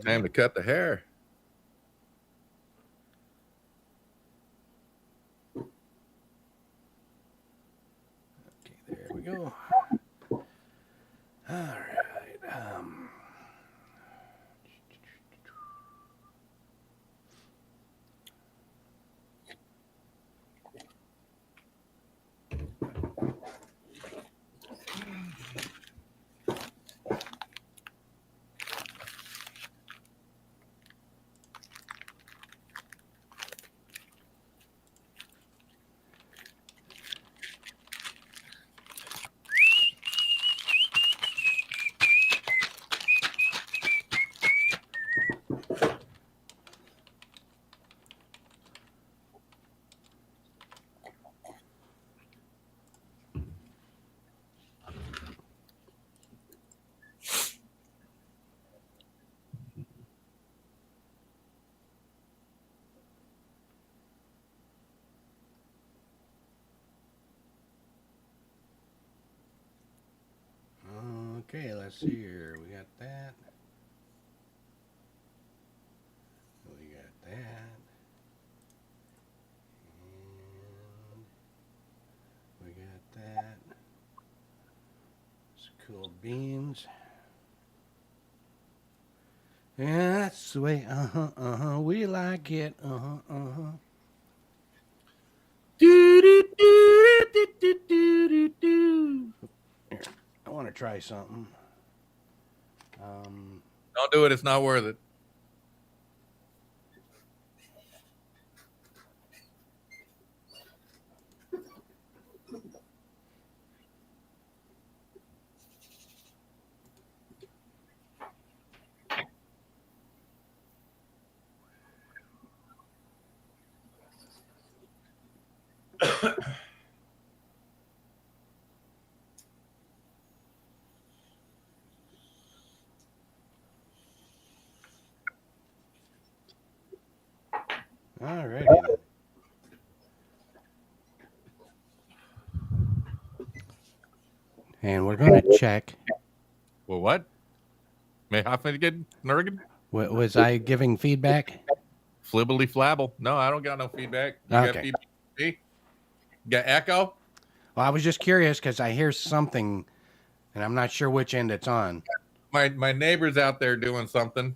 Time to cut the hair. Okay, there we go. All right. Okay, let's see here. We got that. We got that. And we got that. Some cool beans. Yeah, that's the way, we like it, Do, do, do, do, do, do, do, do. Here, I want to try something. Don't do it. It's not worth it. All righty. And we're going to check. Well, what? May I get Nurgen? Was I giving feedback? Flibbly flabble. No, I don't got no feedback. You got Okay. feedback? You got echo? Well, I was just curious because I hear something, and I'm not sure which end it's on. My neighbor's out there doing something.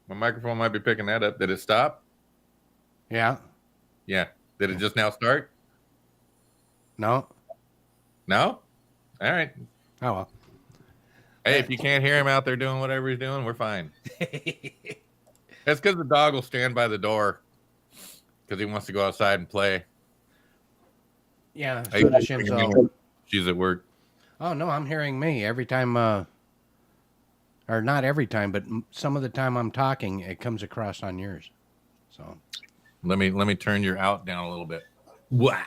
My microphone might be picking that up. Did it stop? Yeah. Yeah. Did it just now start? No. No? All right. Oh, well. Hey, if you can't hear him out there doing whatever he's doing, we're fine. That's because the dog will stand by the door because he wants to go outside and play. Yeah. So does Shinzo. She's at work. Oh, no, I'm hearing me every time, or not every time, but some of the time I'm talking, it comes across on yours. So let me turn your out down a little bit. Wow.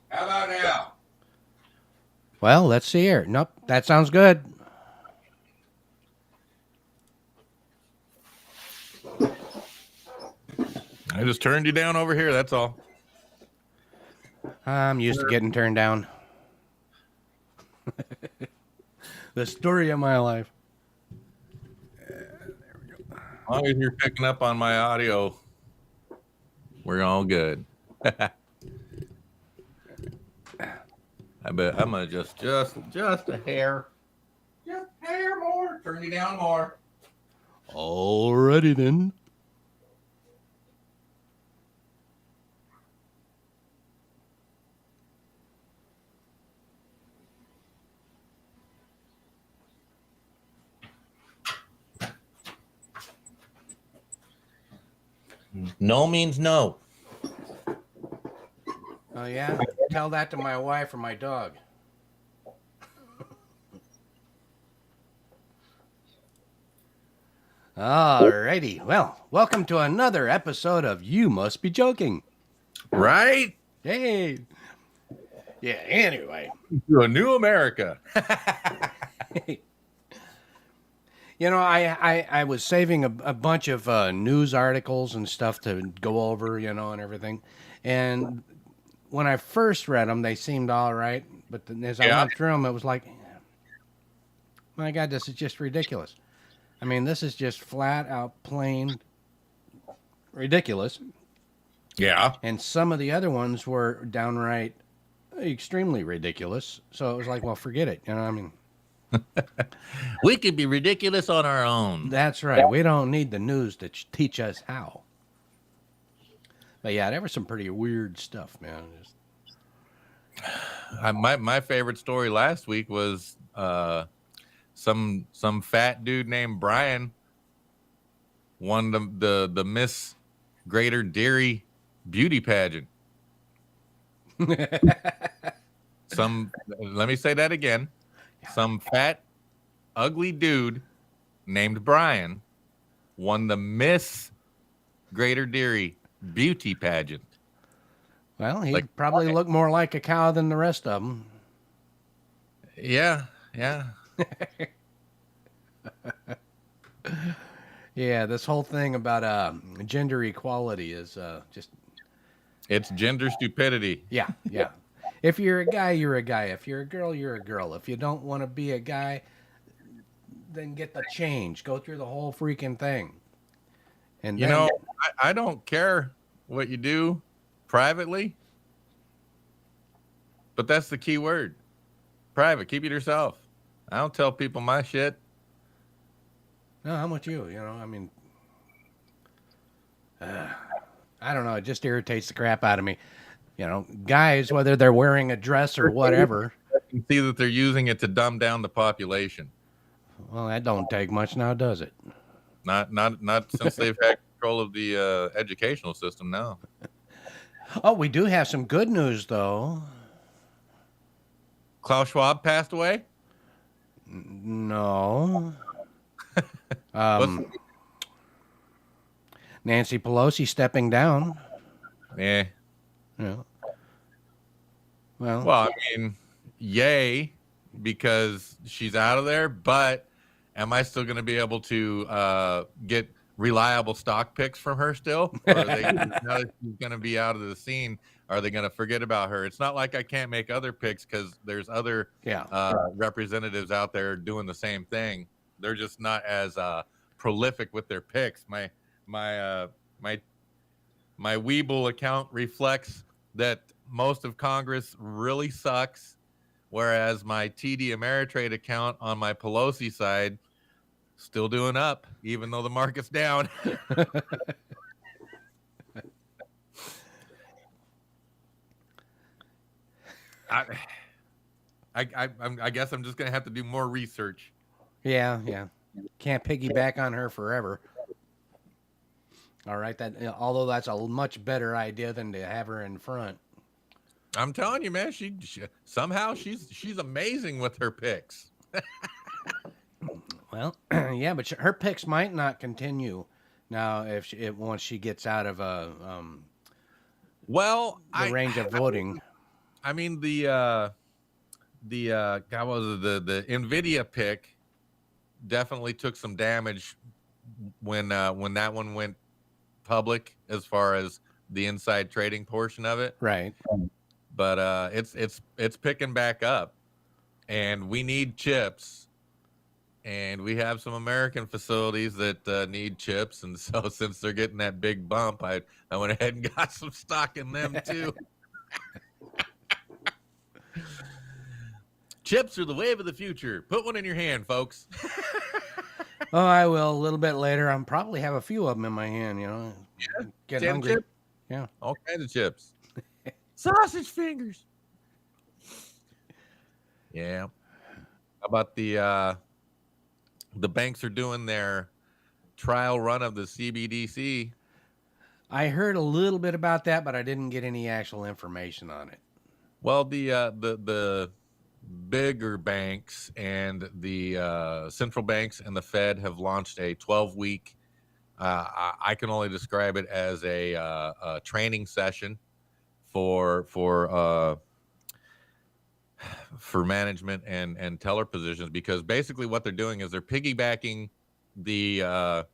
How about now? Well, let's see here. Nope, that sounds good. I just turned you down over here, that's all. I'm used to getting turned down. The story of my life. There we go. As long as you're picking up on my audio, we're all good. I bet I'm gonna just a hair. Just a hair more. Turn you down more. Alrighty then. No means no. Oh, yeah? Tell that to my wife or my dog. Alrighty. Well, welcome to another episode of You Must Be Joking. Right? Hey. Yeah, anyway. To a new America. You know, I was saving a bunch of news articles and stuff to go over, you know, and everything. And when I first read them, they seemed all right. But then as I Yeah. went through them, it was like, my God, this is just ridiculous. I mean, this is just flat out plain ridiculous. Yeah. And some of the other ones were downright extremely ridiculous. So it was like, well, forget it. You know, I mean, We could be ridiculous on our own. that's right. We don't need the news to teach us how. But yeah, there was some pretty weird stuff, man. Just... My favorite story last week was some fat dude named Brian won the Miss Greater Dairy beauty pageant. Let me say that again. Some fat, ugly dude named Brian won the Miss Greater Dairy beauty pageant. Well, he probably looked more like a cow than the rest of them. Yeah. Yeah, this whole thing about gender equality is just... It's gender stupidity. Yeah. If you're a guy, you're a guy. If you're a girl, you're a girl. If you don't want to be a guy, then get the change. Go through the whole freaking thing. And You then, know, I don't care what you do privately, but that's the key word. Private. Keep it to yourself. I don't tell people my shit. no, I'm with you. You know, I mean, I don't know. It just irritates the crap out of me. You know, guys, whether they're wearing a dress or whatever. I can see that they're using it to dumb down the population. Well, that don't take much now, does it? Not since they've had control of the educational system now. Oh, we do have some good news, though. Klaus Schwab passed away? No. Nancy Pelosi stepping down. Yeah. Yeah. Well, I mean, yay, because she's out of there, but am I still going to be able to get reliable stock picks from her still? Or are they, now that she's going to be out of the scene, are they going to forget about her? It's not like I can't make other picks because there's other representatives out there doing the same thing. They're just not as prolific with their picks. My Weeble account reflects that most of Congress really sucks, whereas my TD Ameritrade account on my Pelosi side still doing up, even though the market's down. I guess I'm just gonna have to do more research. Yeah. Can't piggyback on her forever. All right, although that's a much better idea than to have her in front. I'm telling you, man, she somehow she's amazing with her picks. Well, yeah, but her picks might not continue now if once she gets out of the range of voting. I mean the God, was it, the Nvidia pick definitely took some damage when that one went public as far as the inside trading portion of it. Right. But it's picking back up, and we need chips, and we have some American facilities that need chips, and so since they're getting that big bump, I went ahead and got some stock in them too. Chips are the wave of the future. Put one in your hand, folks. Oh, I will a little bit later. I'll probably have a few of them in my hand, you know. Yeah. Get hungry. Chip? Yeah. All kinds of chips. Sausage fingers. Yeah. How about the banks are doing their trial run of the CBDC? I heard a little bit about that, but I didn't get any actual information on it. Well, the bigger banks and the central banks and the Fed have launched a 12-week. I can only describe it as a training session for for management and teller positions, because basically what they're doing is they're piggybacking the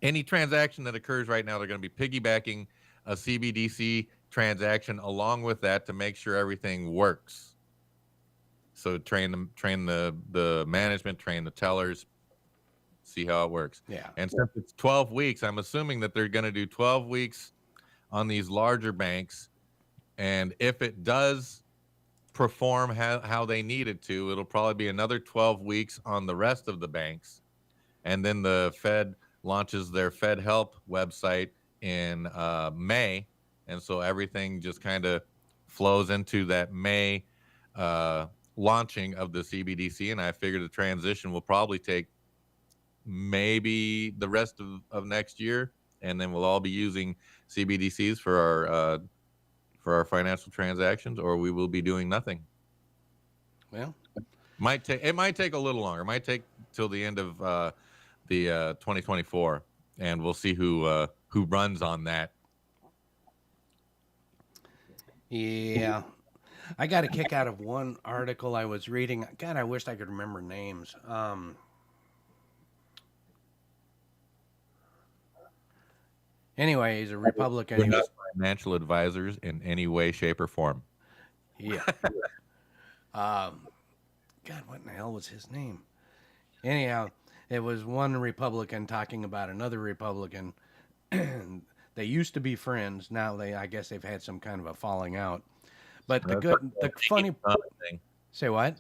any transaction that occurs right now. They're going to be piggybacking a CBDC transaction along with that to make sure everything works. So train the management, train the tellers, see how it works. Yeah. And since it's 12 weeks, I'm assuming that they're going to do 12 weeks on these larger banks. And if it does perform how they need it to, it'll probably be another 12 weeks on the rest of the banks. And then the Fed launches their Fed Help website in May. And so everything just kind of flows into that May launching of the CBDC. And I figure the transition will probably take maybe the rest of next year. And then we'll all be using CBDCs for our financial transactions, or we will be doing nothing. Well, it might take a little longer. It might take till the end of the 2024, and we'll see who runs on that. Yeah, I got a kick out of one article I was reading. God, I wished I could remember names. Anyway, he's a Republican. We're not financial advisors in any way, shape, or form. Yeah. God, what in the hell was his name? Anyhow, it was one Republican talking about another Republican. They used to be friends. Now I guess they've had some kind of a falling out. But the funny thing. Say what?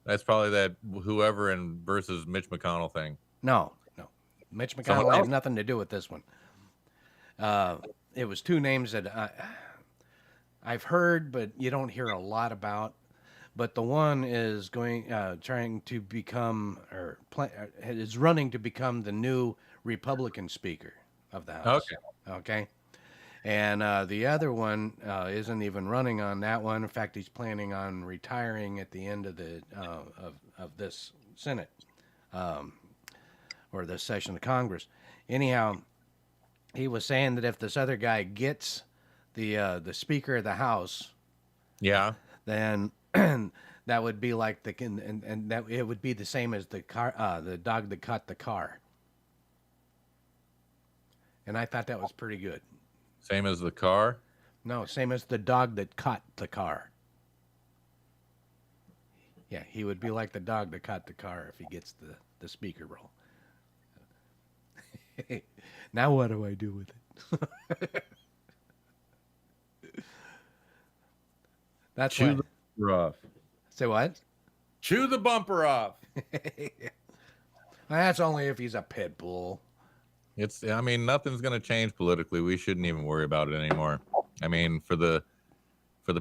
That's probably that whoever and versus Mitch McConnell thing. No. Mitch McConnell had nothing to do with this one. It was two names that I've heard, but you don't hear a lot about. But the one is trying to become, is running to become the new Republican Speaker of the House. Okay. And the other one isn't even running on that one. In fact, he's planning on retiring at the end of the of this Senate or this session of Congress. Anyhow, he was saying that if this other guy gets the Speaker of the House, yeah, then that would be like and that it would be the same as the dog that caught the car. And I thought that was pretty good. Same as the car? No, same as the dog that caught the car. Yeah, he would be like the dog that caught the car if he gets the speaker role. Now what do I do with it? That's Chew the bumper off. Say what? Chew the bumper off. That's only if he's a pit bull. I mean, nothing's going to change politically. We shouldn't even worry about it anymore. I mean, for the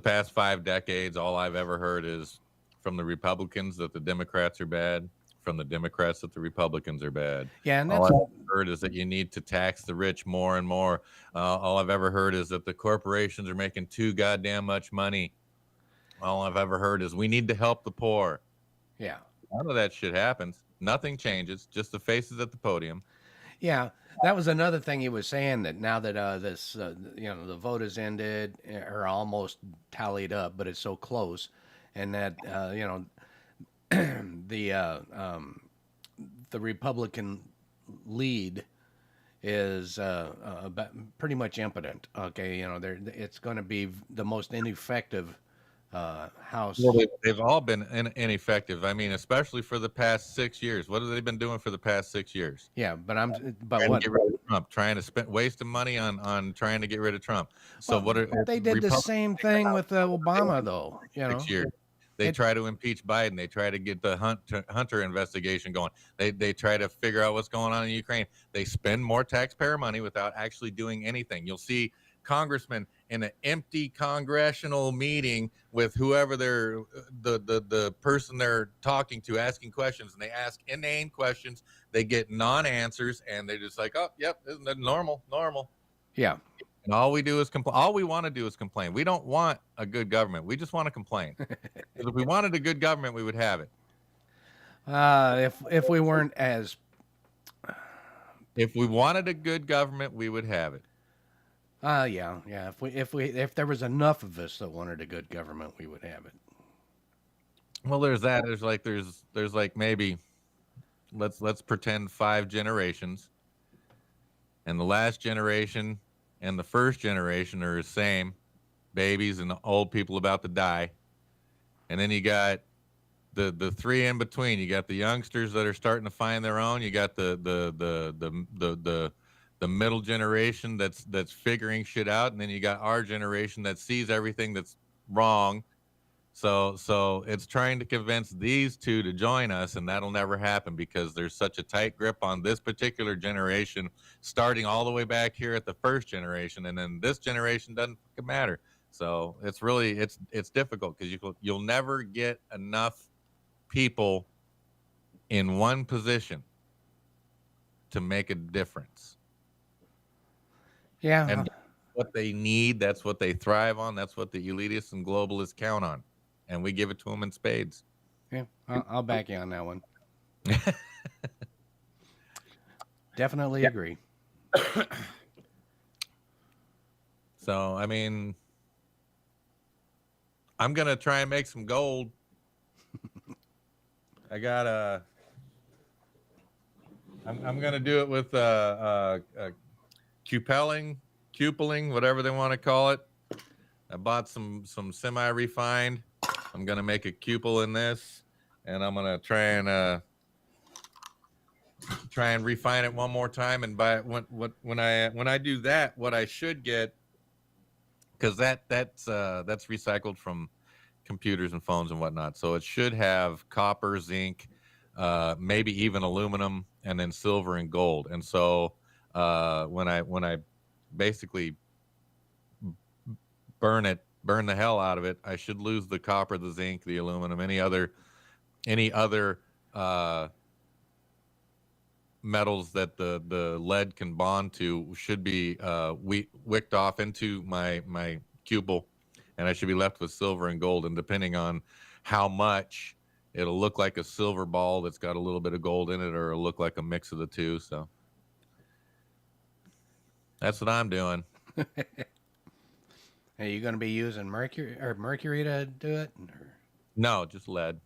past 5 decades, all I've ever heard is from the Republicans that the Democrats are bad, from the Democrats that the Republicans are bad. Yeah, and all I've heard is that you need to tax the rich more and more. All I've ever heard is that the corporations are making too goddamn much money. All I've ever heard is we need to help the poor. Yeah. None of that shit happens. Nothing changes, just the faces at the podium. Yeah, that was another thing he was saying, that now that the vote has ended or almost tallied up, but it's so close, and that the Republican lead is pretty much impotent. Okay, it's going to be the most ineffective House. Well, they've all been ineffective. I mean, especially for the past 6 years. What have they been doing for the past 6 years? Yeah, but trying what? To get rid of Trump, trying to wasting money on trying to get rid of Trump. So they did the same thing with Obama, though. 6 years. They try to impeach Biden. They try to get the Hunter investigation going. They try to figure out what's going on in Ukraine. They spend more taxpayer money without actually doing anything. You'll see congressmen in an empty congressional meeting with whoever the person they're talking to, asking questions, and they ask inane questions. They get non-answers, and they're just like, "Oh, yep, isn't that normal?" Yeah. And all we do is complain. All we want to do is complain. We don't want a good government. We just want to complain. If we wanted a good government, we would have it. If we weren't as, if we wanted a good government, we would have it. Yeah. If there was enough of us that wanted a good government, we would have it. Well, there's that. There's like maybe let's pretend 5 generations, and the last generation and the first generation are the same, babies and old people about to die, and then you got the three in between. You got the youngsters that are starting to find their own. You got the middle generation that's figuring shit out, and then you got our generation that sees everything that's wrong. So it's trying to convince these two to join us, and that'll never happen because there's such a tight grip on this particular generation, starting all the way back here at the first generation, and then this generation doesn't fucking matter. So it's really it's difficult because you'll never get enough people in one position to make a difference. Yeah. And what they need, that's what they thrive on. That's what the elitists and globalists count on. And we give it to them in spades. Yeah. I'll back you on that one. Definitely agree. So, I mean, I'm going to try and make some gold. I got I'm going to do it with cupeling, whatever they want to call it. I bought some semi-refined. I'm going to make a cupel in this, and I'm going to try and refine it one more time. And when I do that, what I should get, because that's recycled from computers and phones and whatnot, so it should have copper, zinc, maybe even aluminum, and then silver and gold. And so when I basically burn the hell out of it, I should lose the copper, the zinc, the aluminum, any other metals that the lead can bond to should be wicked off into my cupel, and I should be left with silver and gold. And depending on how much, it'll look like a silver ball that's got a little bit of gold in it, or it'll look like a mix of the two. So that's what I'm doing. Are you going to be using mercury to do it? Or? No, just lead.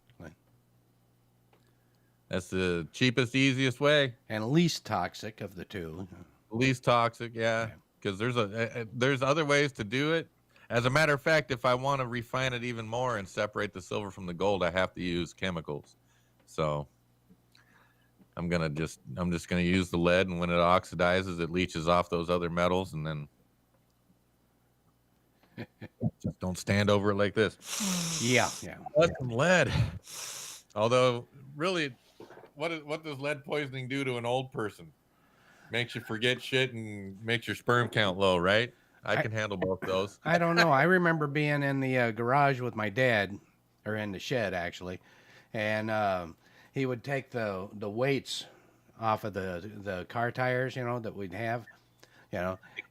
That's the cheapest, easiest way. And least toxic of the two. Least toxic, yeah. Because there's other ways to do it. As a matter of fact, if I want to refine it even more and separate the silver from the gold, I have to use chemicals. So I'm just gonna use the lead, and when it oxidizes, it leaches off those other metals, and then just don't stand over it like this. Yeah. That's some lead. Although, really, what does lead poisoning do to an old person? Makes you forget shit and makes your sperm count low, right? I can handle both those. I don't know. I remember being in the garage with my dad, or in the shed actually, and he would take the weights off of the car tires, that we'd have.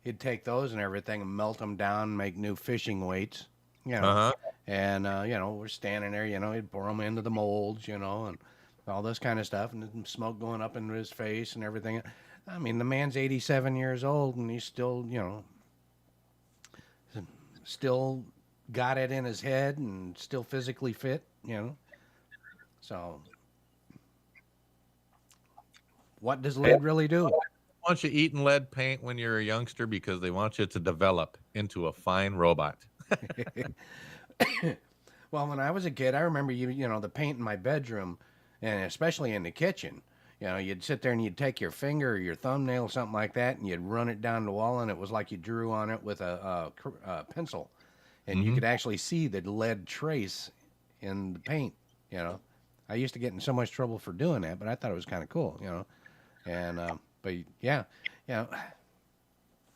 He'd take those and everything and melt them down, make new fishing weights. And we're standing there. He'd pour them into the molds, and all this kind of stuff, and the smoke going up into his face and everything. I mean, the man's 87 years old, and he's still, still got it in his head and still physically fit, So, what does lead really do? They want you eating lead paint when you're a youngster because they want you to develop into a fine robot. Well, when I was a kid, I remember the paint in my bedroom, and especially in the kitchen. You'd sit there and you'd take your finger or your thumbnail, something like that, and you'd run it down the wall, and it was like you drew on it with a pencil, and you could actually see the lead trace in the paint. I used to get in so much trouble for doing that, but I thought it was kind of cool. And but yeah,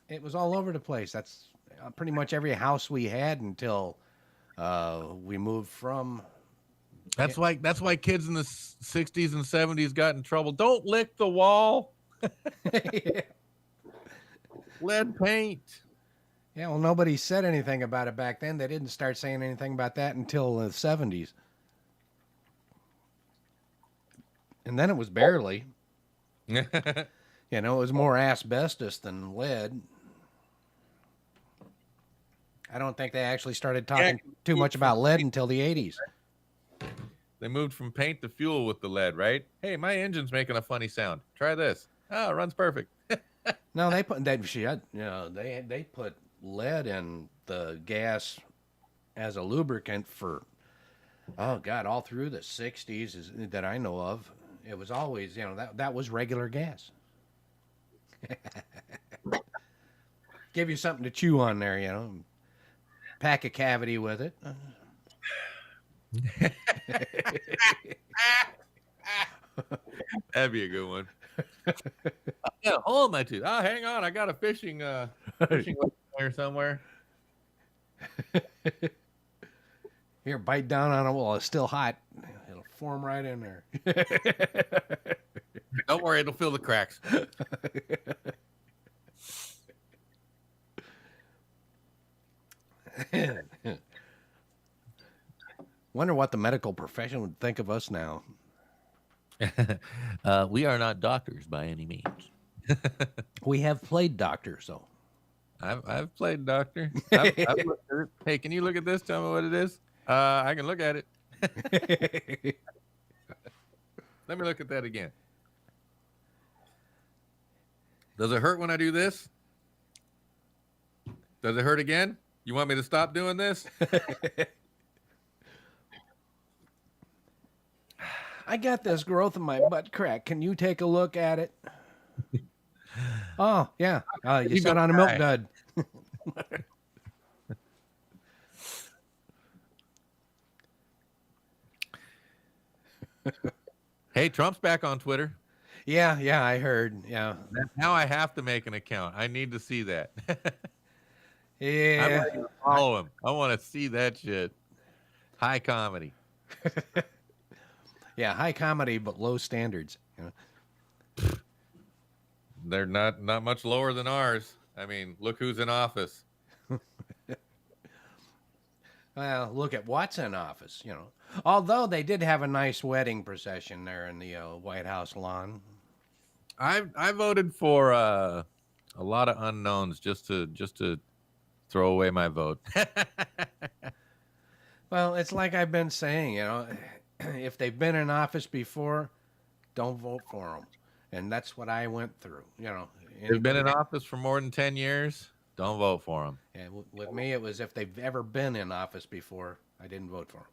it was all over the place. That's pretty much every house we had until we moved from. That's why kids in the 60s and 70s got in trouble. Don't lick the wall. Lead paint. Yeah, well, nobody said anything about it back then. They didn't start saying anything about that until the 70s. And then it was barely. It was more asbestos than lead. I don't think they actually started talking too much about lead until the 80s. They moved from paint to fuel with the lead, right? Hey, my engine's making a funny sound. Try this. Oh, it runs perfect. No, they put that shit. You know, they put lead in the gas as a lubricant for, oh God, all through the '60s is, that I know of. It was always, you know, that was regular gas. Give you something to chew on there, you know. Pack a cavity with it. That'd be a good one. Yeah, hole in my tooth. Oh, hang on, I got a fishing fishing there somewhere. Here, bite down on it while it's still hot. It'll form right in there. Don't worry, it'll fill the cracks. Wonder what the medical profession would think of us now. We are not doctors by any means. We have played doctors, though. I've played doctor. I've looked at it. Hey, can you look at this? Tell me what it is. I can look at it. Let me look at that again. Does it hurt when I do this? Does it hurt again? You want me to stop doing this? I got this growth in my butt crack. Can you take a look at it? Oh, yeah. You sat on a milk dud. Hey, Trump's back on Twitter. Yeah, I heard. Yeah. Now I have to make an account. I need to see that. Yeah. I'm ready to follow him. I want to see that shit. High comedy. Yeah, high comedy, but low standards. You know? They're not much lower than ours. I mean, look who's in office. Well, look at what's in office, you know. Although they did have a nice wedding procession there in the White House lawn. I voted for a lot of unknowns just to throw away my vote. Well, it's like I've been saying, you know, if they've been in office before, don't vote for them. And that's what I went through, you know. They've been in office for more than 10 years. Don't vote for them. And with me, it was if they've ever been in office before, I didn't vote for them.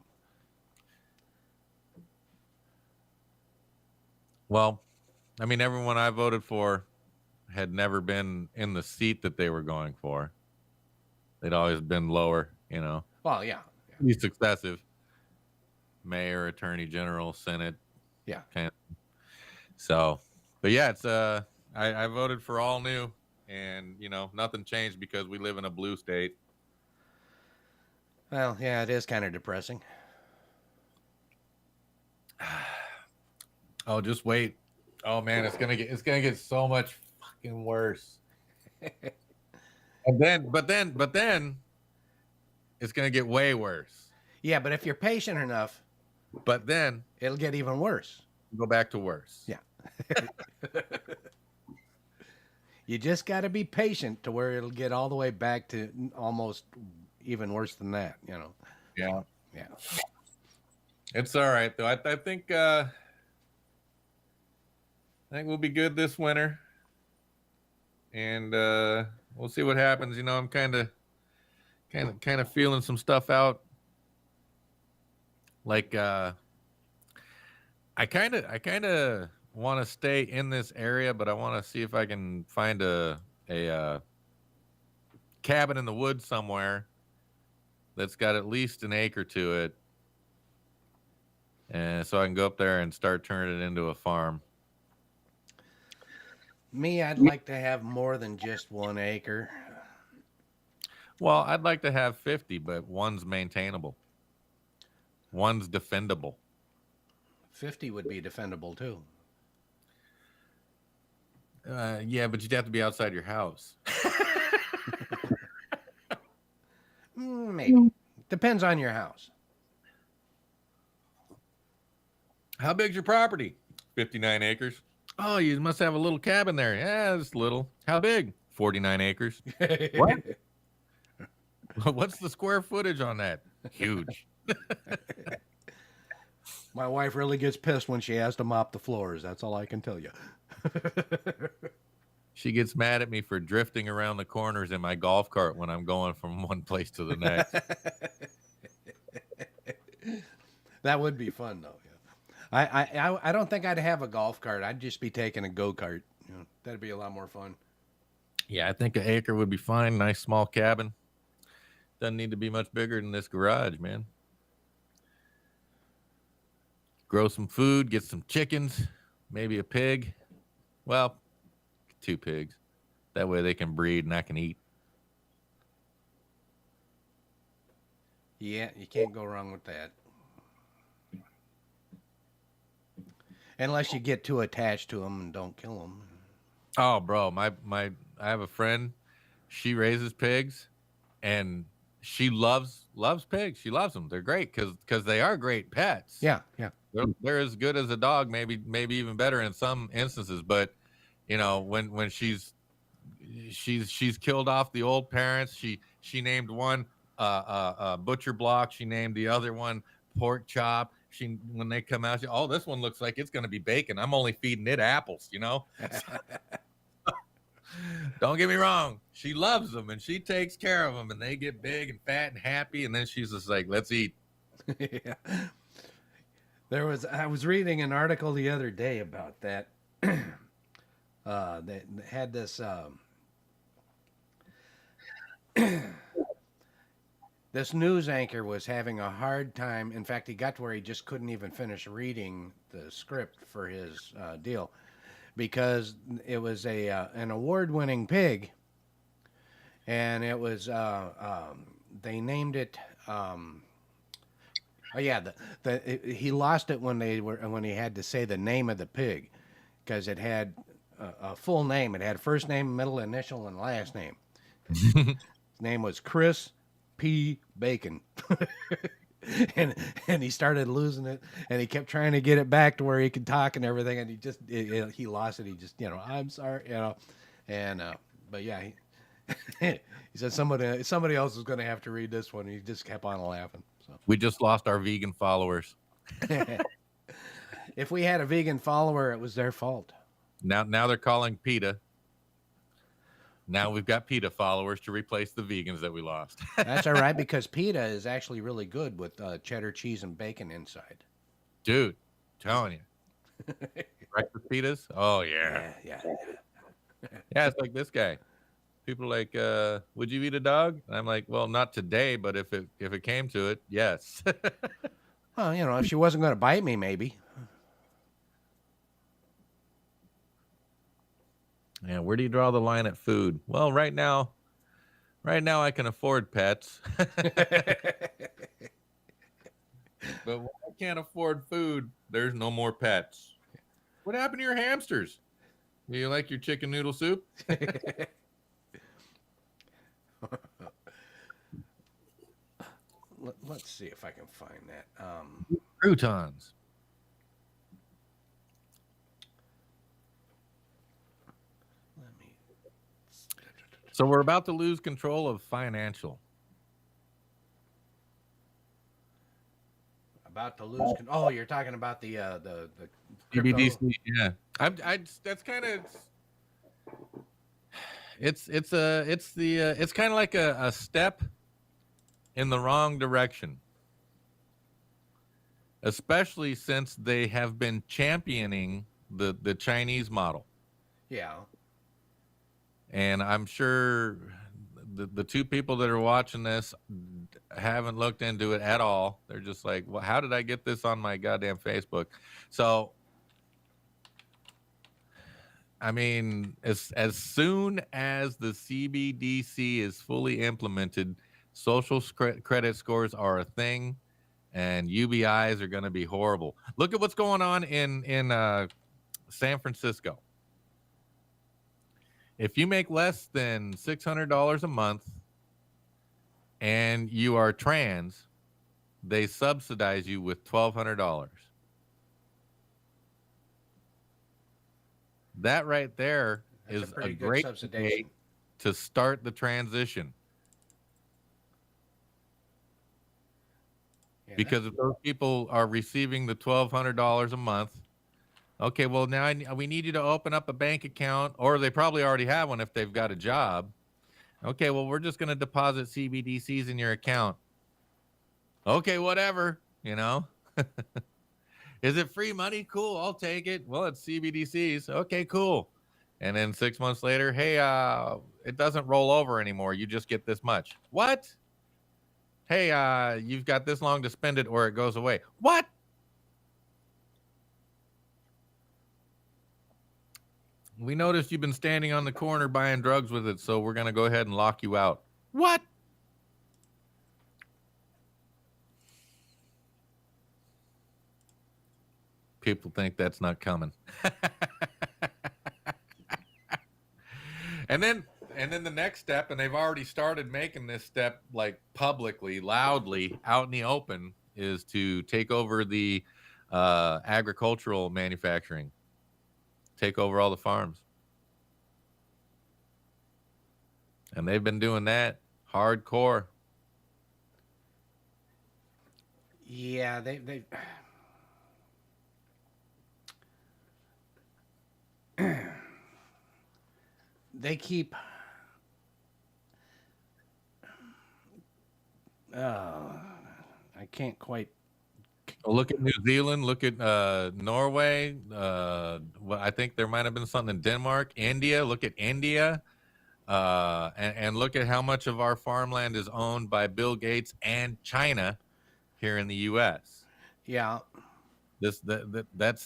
Well, I mean, everyone I voted for had never been in the seat that they were going for. They'd always been lower, you know. Well, yeah. Be successive. Mayor, attorney general, senate. Yeah. So, but yeah, it's I voted for all new, and you know, nothing changed because we live in a blue state. Well, yeah, it is kind of depressing. Oh, just wait. Oh man, it's gonna get so much fucking worse. But then it's gonna get way worse. Yeah, but if you're patient enough, But then it'll get even worse. go back to worse. Yeah. You just got to be patient to where it'll get all the way back to almost even worse than that, you know. Yeah. Yeah. It's all right though. I think we'll be good this winter, and we'll see what happens. You know, I'm kind of feeling some stuff out. Like I kind of want to stay in this area, but I want to see if I can find a cabin in the woods somewhere that's got at least an acre to it, and so I can go up there and start turning it into a farm. Me, I'd like to have more than just 1 acre. Well, I'd like to have 50, but one's maintainable. One's defendable. 50 would be defendable too. Yeah, but you'd have to be outside your house. Maybe. Depends on your house. How big's your property? 59 acres. Oh, you must have a little cabin there. Yeah, it's little. How big? 49 acres. What? What's the square footage on that? Huge. My wife really gets pissed when she has to mop the floors. That's all I can tell you. She gets mad at me for drifting around the corners in my golf cart when I'm going from one place to the next. That would be fun, though. Yeah. I don't think I'd have a golf cart. I'd just be taking a go-kart. You know, that'd be a lot more fun. Yeah, I think an acre would be fine. Nice small cabin. Doesn't need to be much bigger than this garage, man. Grow some food, get some chickens, maybe a pig. Well, 2 pigs. That way they can breed and I can eat. Yeah, you can't go wrong with that. Unless you get too attached to them and don't kill them. Oh, bro, I have a friend. She raises pigs, and she loves pigs. She loves them. They're great because they are great pets. Yeah. They're as good as a dog, maybe even better in some instances. But you know, when she's killed off the old parents. She named one butcher block. She named the other one pork chop. When they come out, oh, this one looks like it's going to be bacon. I'm only feeding it apples, you know. Don't get me wrong. She loves them and she takes care of them, and they get big and fat and happy. And then she's just like, let's eat. Yeah. I was reading an article the other day about that. They had this this news anchor was having a hard time. In fact, he got to where he just couldn't even finish reading the script for his deal because it was an award-winning pig, and it was they named it. Oh yeah, he lost it when he had to say the name of the pig because it had a full name. It had first name, middle initial, and last name. His name was Chris P. Bacon. and he started losing it, and he kept trying to get it back to where he could talk and everything, and he lost it. He just, I'm sorry, and but yeah, he said somebody else is going to have to read this one. He just kept on laughing. So we just lost our vegan followers. If we had a vegan follower, it was their fault. Now they're calling PETA. Now we've got PETA followers to replace the vegans that we lost. That's all right, because PETA is actually really good with cheddar cheese and bacon inside. Dude, telling you. Breakfast pitas? Oh, yeah. Yeah. Yeah, it's like this guy. People are like, would you eat a dog? And I'm like, well, not today, but if it came to it, yes. Well, if she wasn't going to bite me, maybe. Yeah, where do you draw the line at food? Well, right now I can afford pets. But when I can't afford food, there's no more pets. What happened to your hamsters? Do you like your chicken noodle soup? Let's see if I can find that. Croutons. So we're about to lose control of financial. About to lose. Oh, you're talking about the CBDC. Yeah, that's kind of. It's kind of like a step in the wrong direction, especially since they have been championing the Chinese model. Yeah. And I'm sure the 2 people that are watching this haven't looked into it at all. They're just like, well, how did I get this on my goddamn Facebook? So, I mean, as soon as the CBDC is fully implemented, social credit scores are a thing, and UBIs are going to be horrible. Look at what's going on in San Francisco. If you make less than $600 a month and you are trans, they subsidize you with $1,200. That right there is a great way to start the transition. Yeah, because if those people are receiving the $1,200 a month, okay, well now we need you to open up a bank account, or they probably already have one if they've got a job. Okay, well we're just going to deposit CBDCs in your account. Okay, whatever, you know. Is it free money? Cool, I'll take it. Well, it's CBDCs. Okay, cool. And then 6 months later, hey, it doesn't roll over anymore. You just get this much. What? Hey, you've got this long to spend it or it goes away. What? We noticed you've been standing on the corner buying drugs with it, so we're going to go ahead and lock you out. What? People think that's not coming. And then the next step, and they've already started making this step like publicly, loudly, out in the open, is to take over the agricultural manufacturing, take over all the farms. And they've been doing that hardcore. Yeah, they they keep I can't quite. Look at New Zealand. Look at Norway. Well, I think there might have been something in Denmark. India. Look at India. And look at how much of our farmland is owned by Bill Gates and China here in the U.S. Yeah, That's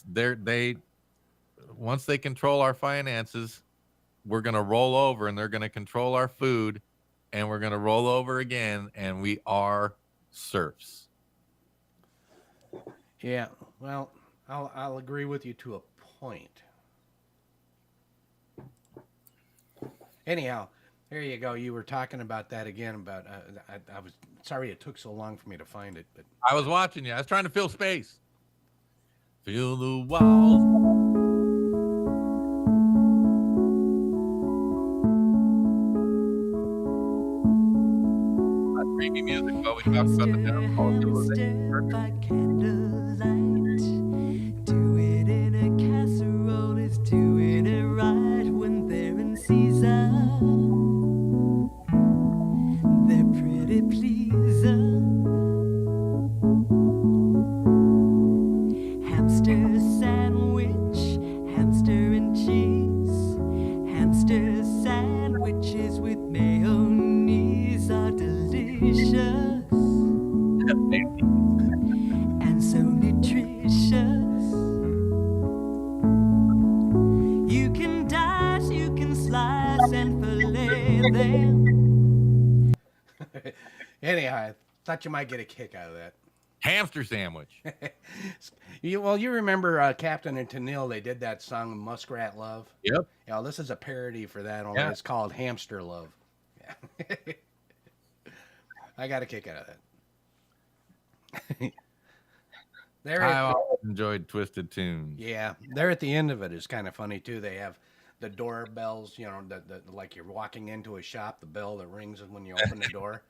they once they control our finances, we're going to roll over, and they're going to control our food, and we're going to roll over again, and we are serfs. yeah. Well, I'll agree with you to a point. Anyhow, there you go. You were talking about that again. About I was sorry it took so long for me to find it, but I was watching you. I was trying to fill space. Fill the walls. Creepy music while we talk about the downfall of civilization. By candlelight, do it in a casserole is doing it right when they're in season. They're pretty pleasing. Hamster sandwich, hamster and cheese, hamster sandwiches with mayonnaise are delicious and so nutritious. You can dice, you can slice and fillet them. anyhow, I thought you might get a kick out of that. Hamster sandwich. You remember Captain and Tennille? They did that song "Muskrat Love." Yep. Yeah, this is a parody for that. Only Yeah. it's called "Hamster Love." Yeah. I got a kick out of that. There. I always enjoyed Twisted Tunes. Yeah, there at the end of it is kind of funny too. They have the doorbells, you know, the like you're walking into a shop, the bell that rings when you open the door.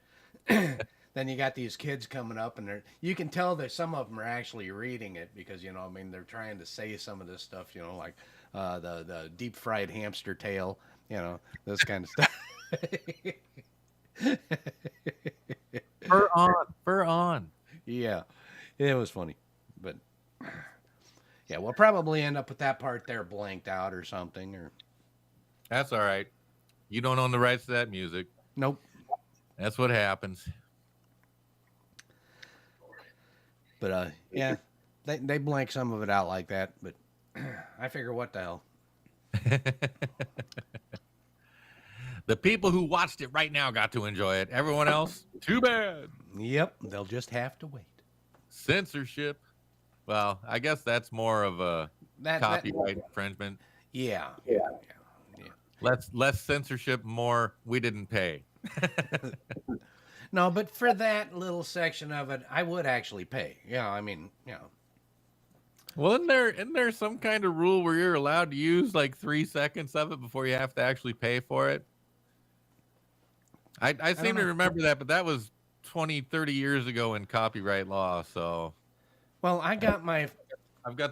Then you got these kids coming up, and you can tell that some of them are actually reading it because you know, I mean, they're trying to say some of this stuff, you know, like the deep fried hamster tail, you know, this kind of stuff. Fur on. Yeah, it was funny, but yeah, we'll probably end up with that part there blanked out or something, or That's all right. You don't own the rights to that music. nope. That's what happens. But yeah, they blank some of it out like that. But I figure, what the hell? The people who watched it right now got to enjoy it. Everyone else, too bad. Yep, they'll just have to wait. Censorship. Well, I guess that's more of a copyright infringement. Yeah. Less censorship, more we didn't pay. No, but for that little section of it, I would actually pay. Yeah, I mean, you know. Well, isn't there some kind of rule where you're allowed to use like 3 seconds of it before you have to actually pay for it? I seem to remember that, but that was 20, 30 years ago in copyright law, so Well, I got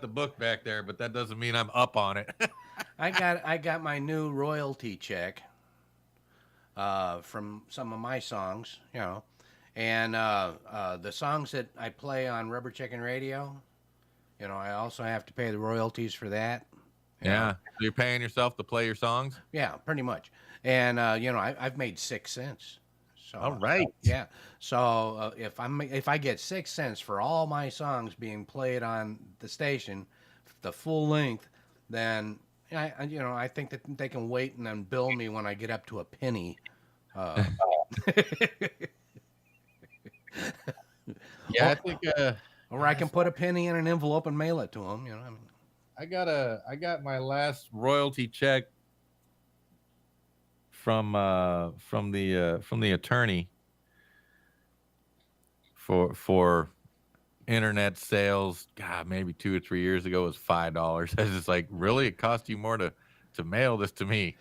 the book back there, but that doesn't mean I'm up on it. I got my new royalty check from some of my songs, you know, and the songs that I play on Rubber Chicken Radio, you know, I also have to pay the royalties for that. You know. Yeah. So you're paying yourself to play your songs? Yeah, pretty much. And you know, I've made 6 cents. So All right. yeah. So if I get 6 cents for all my songs being played on the station, the full length, then I think that they can wait and then bill me when I get up to a penny. Yeah, I think Or I can put a penny in an envelope and mail it to them. You know, I mean, I got my last royalty check from the attorney for internet sales. God, maybe 2 or 3 years ago, it was $5. I was just like, really? It cost you more to mail this to me?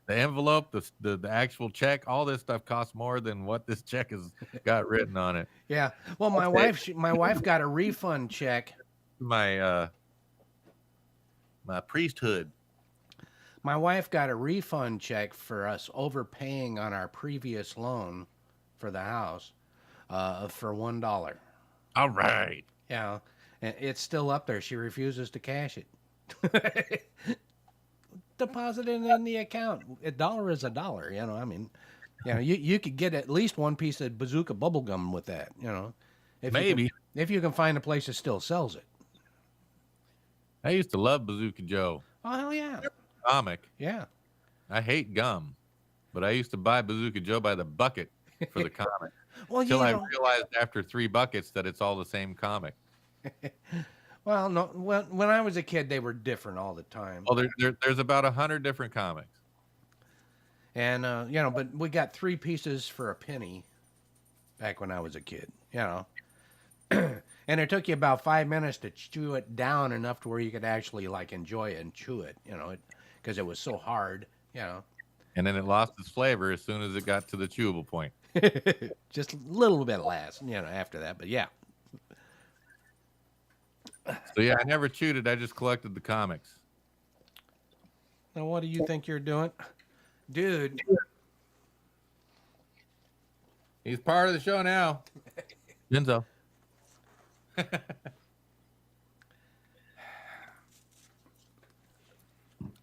The envelope, the actual check, all this stuff costs more than what this check has got written on it. yeah. Well, my wife got a refund check. My my priesthood. My wife got a refund check for us overpaying on our previous loan for the house for $1. All right. Yeah, and it's still up there. She refuses to cash it. Deposit it in the account. A dollar is a dollar. You know, I mean, you could get at least one piece of Bazooka bubble gum with that. You know, Maybe. if you can find a place that still sells it. I used to love Bazooka Joe. Oh hell yeah, Comic. yeah. I hate gum, but I used to buy Bazooka Joe by the bucket for the comic. Well, Until I realized after 3 buckets that it's all the same comic. Well, no. When I was a kid, they were different all the time. Well, there's about 100 different comics. And but we got 3 pieces for a penny back when I was a kid. You know, and it took you about 5 minutes to chew it down enough to where you could actually like enjoy it and chew it. You know, because it was so hard. You know, And then it lost its flavor as soon as it got to the chewable point. just a little bit last. You know, after that, but yeah. So yeah, I never chewed it. I just collected the comics. Now, what do you think you're doing, dude? He's part of the show now. Enzo.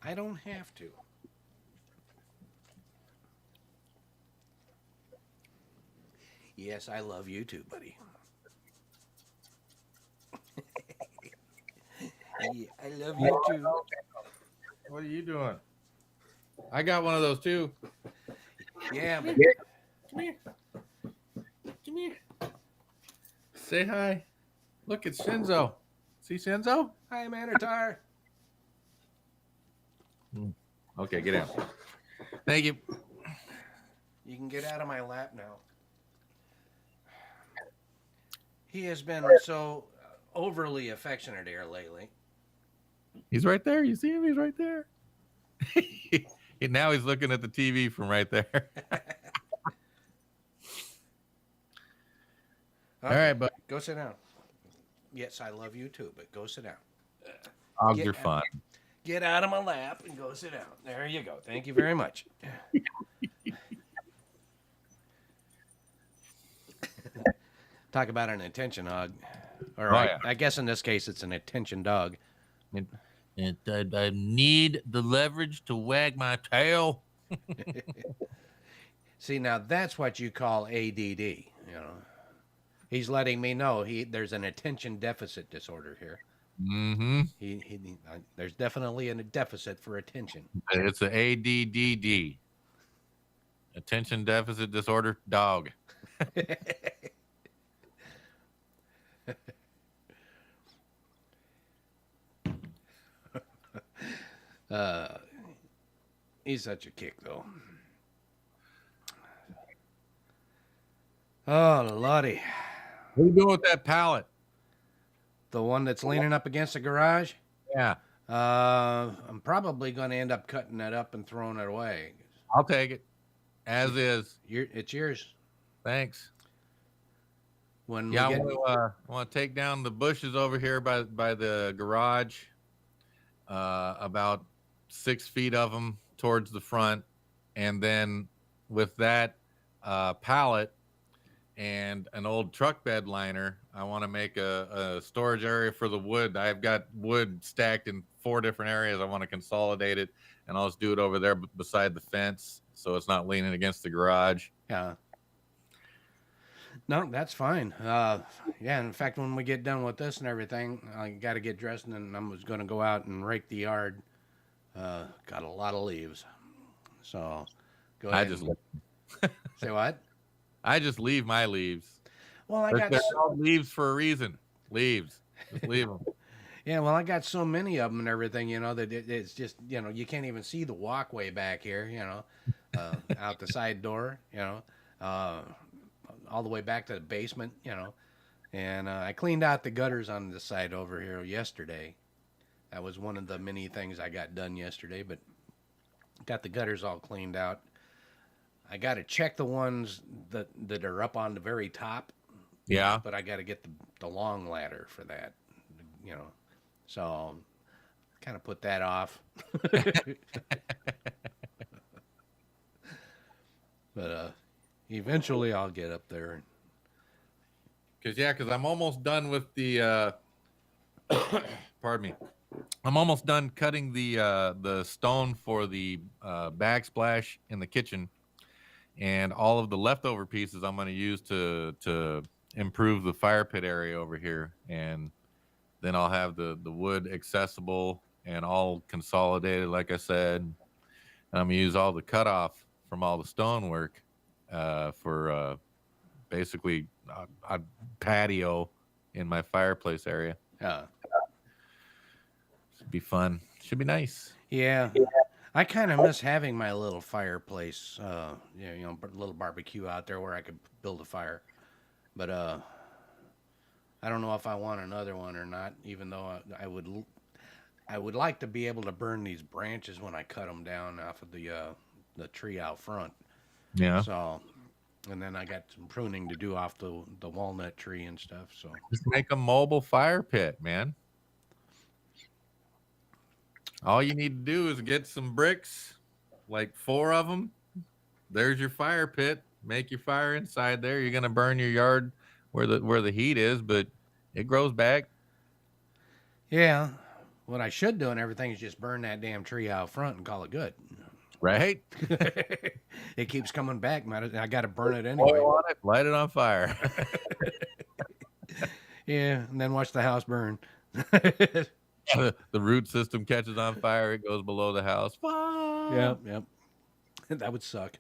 I don't have to. Yes, I love you too, buddy. Yeah, I love you too. What are you doing? I got one of those too. Yeah, but Come here. Come here. Say hi. Look, it's Shinzo. See Shinzo? hi, Manitar. Okay, get out. Thank you. You can get out of my lap now. He has been so overly affectionate here lately. He's right there. You see him? He's right there. And now he's looking at the TV from right there. All right, but Go sit down. Yes, I love you too, but go sit down. dogs Yeah. are fun. Get out of my lap and go sit down. There you go. Thank you very much. Talk about an attention hog. Or Oh, yeah. I guess in this case it's an attention dog. I need the leverage to wag my tail. See, now that's what you call ADD, you know. He's letting me know there's an attention deficit disorder here. Mm-hmm. There's definitely a deficit for attention. It's an ADDD. Attention deficit disorder dog. He's such a kick, though. Oh, Lottie. What are you doing with that pallet? The one that's leaning up against the garage? Yeah, I'm probably going to end up cutting it up and throwing it away. I'll take it as is. It's yours. Thanks. when Yeah, we I get want to take down the bushes over here by the garage. About 6 feet of them towards the front, and then with that pallet and an old truck bed liner, I want to make a storage area for the wood. I've got wood stacked in 4 different areas. I want to consolidate it, and I'll just do it over there beside the fence, so it's not leaning against the garage. yeah. No, that's fine. Yeah, in fact, when we get done with this and everything, I got to get dressed, and then I'm going to go out and rake the yard. Got a lot of leaves, so go I ahead. just Say what? I just leave my leaves. Well, They're called leaves for a reason. Leaves, just leave them. yeah. Well, I got so many of them and everything, that it's just you can't even see the walkway back here, out the side door, all the way back to the basement, And I cleaned out the gutters on the side over here yesterday. That was one of the many things I got done yesterday, but got the gutters all cleaned out. I got to check the ones that are up on the very top. Yeah. But I got to get the long ladder for that, So kind of put that off. But eventually I'll get up there. Because I'm almost done with the pardon me. I'm almost done cutting the stone for the backsplash in the kitchen, and all of the leftover pieces I'm going to use to improve the fire pit area over here, and then I'll have the wood accessible and all consolidated, like I said. And I'm going to use all the cutoff from all the stonework for basically a patio in my fireplace area. Yeah. Should be fun. Should be nice. Yeah. I kind of miss having my little fireplace, little barbecue out there where I could build a fire. But I don't know if I want another one or not, even though I would like to be able to burn these branches when I cut them down off of the tree out front. Yeah. So, and then I got some pruning to do off the walnut tree and stuff. So just make a mobile fire pit, man. All you need to do is get some bricks, like 4 of them. There's your fire pit. Make your fire inside there. You're gonna burn your yard where the heat is, but it grows back. Yeah. What I should do and everything is just burn that damn tree out front and call it good. Right? It keeps coming back, man. I got to burn it anyway. Oil on it, light it on fire. Yeah, and then watch the house burn. The root system catches on fire. It goes below the house. Yep. That would suck.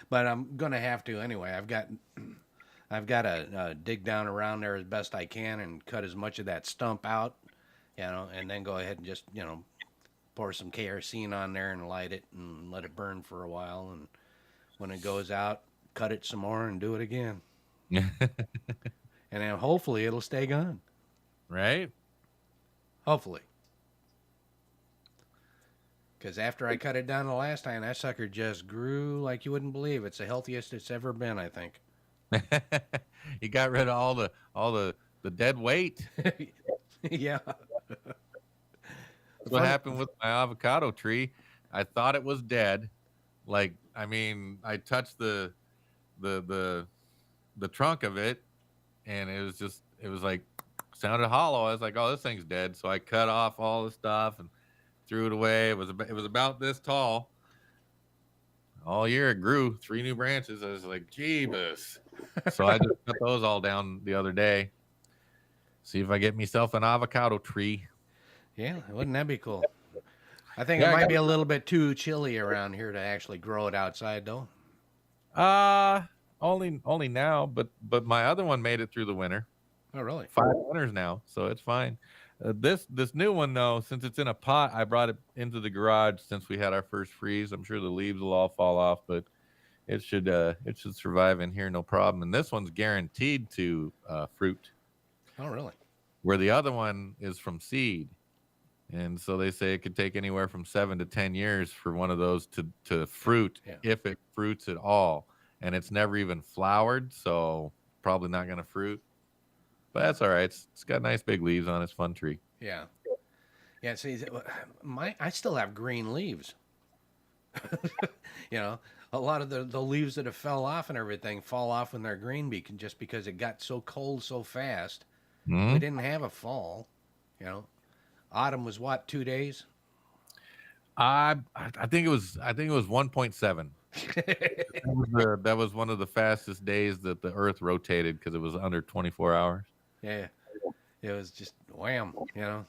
But I'm gonna have to anyway. I've got to dig down around there as best I can and cut as much of that stump out, and then go ahead and just pour some kerosene on there and light it and let it burn for a while. And when it goes out, cut it some more and do it again. And then hopefully it'll stay gone. Right? Hopefully. Because after I cut it down the last time, that sucker just grew like you wouldn't believe. It's the healthiest it's ever been, I think. You got rid of all the dead weight. Yeah. That's what happened with my avocado tree. I thought it was dead. I touched the trunk of it, and it was like sounded hollow. I was like, oh, this thing's dead. So I cut off all the stuff and threw it away. It was about this tall. All year it grew 3 new branches. I was like, Jeebus. So I just cut those all down the other day. See if I get myself an avocado tree. Yeah, wouldn't that be cool? I think it might be a little bit too chilly around here to actually grow it outside, though. Only now, but my other one made it through the winter. Oh, really? 5 winters now, so it's fine. This new one though, since it's in a pot, I brought it into the garage since we had our first freeze. I'm sure the leaves will all fall off, but it should survive in here no problem. And this one's guaranteed to fruit. Oh, really? Where the other one is from seed. And so they say it could take anywhere from 7 to 10 years for one of those to fruit, if it fruits at all. And it's never even flowered, so probably not going to fruit. But that's all right. It's got nice big leaves on it. It's a fun tree. Yeah. Yeah. See, I still have green leaves. You know, a lot of the leaves that have fell off and everything fall off when they're green just because it got so cold so fast. We Mhm. didn't have a fall. You know, autumn was what, 2 days? I think it was 1.7. That was one of the fastest days that the Earth rotated because it was under 24 hours. Yeah. It was just wham. You know.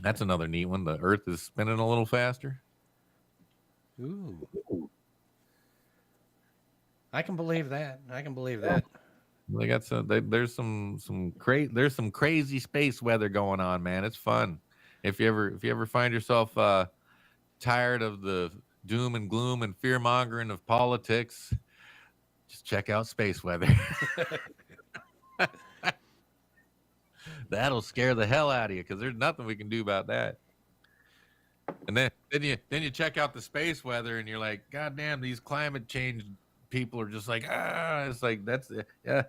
That's another neat one. The Earth is spinning a little faster. Ooh. I can believe that. I can believe that. They got there's some crazy space weather going on, man. It's fun. If you ever find yourself tired of the doom and gloom and fear mongering of politics, just check out space weather. That'll scare the hell out of you because there's nothing we can do about that. And then you check out the space weather and you're like, God damn, these climate change people are just like, it's like that's yeah.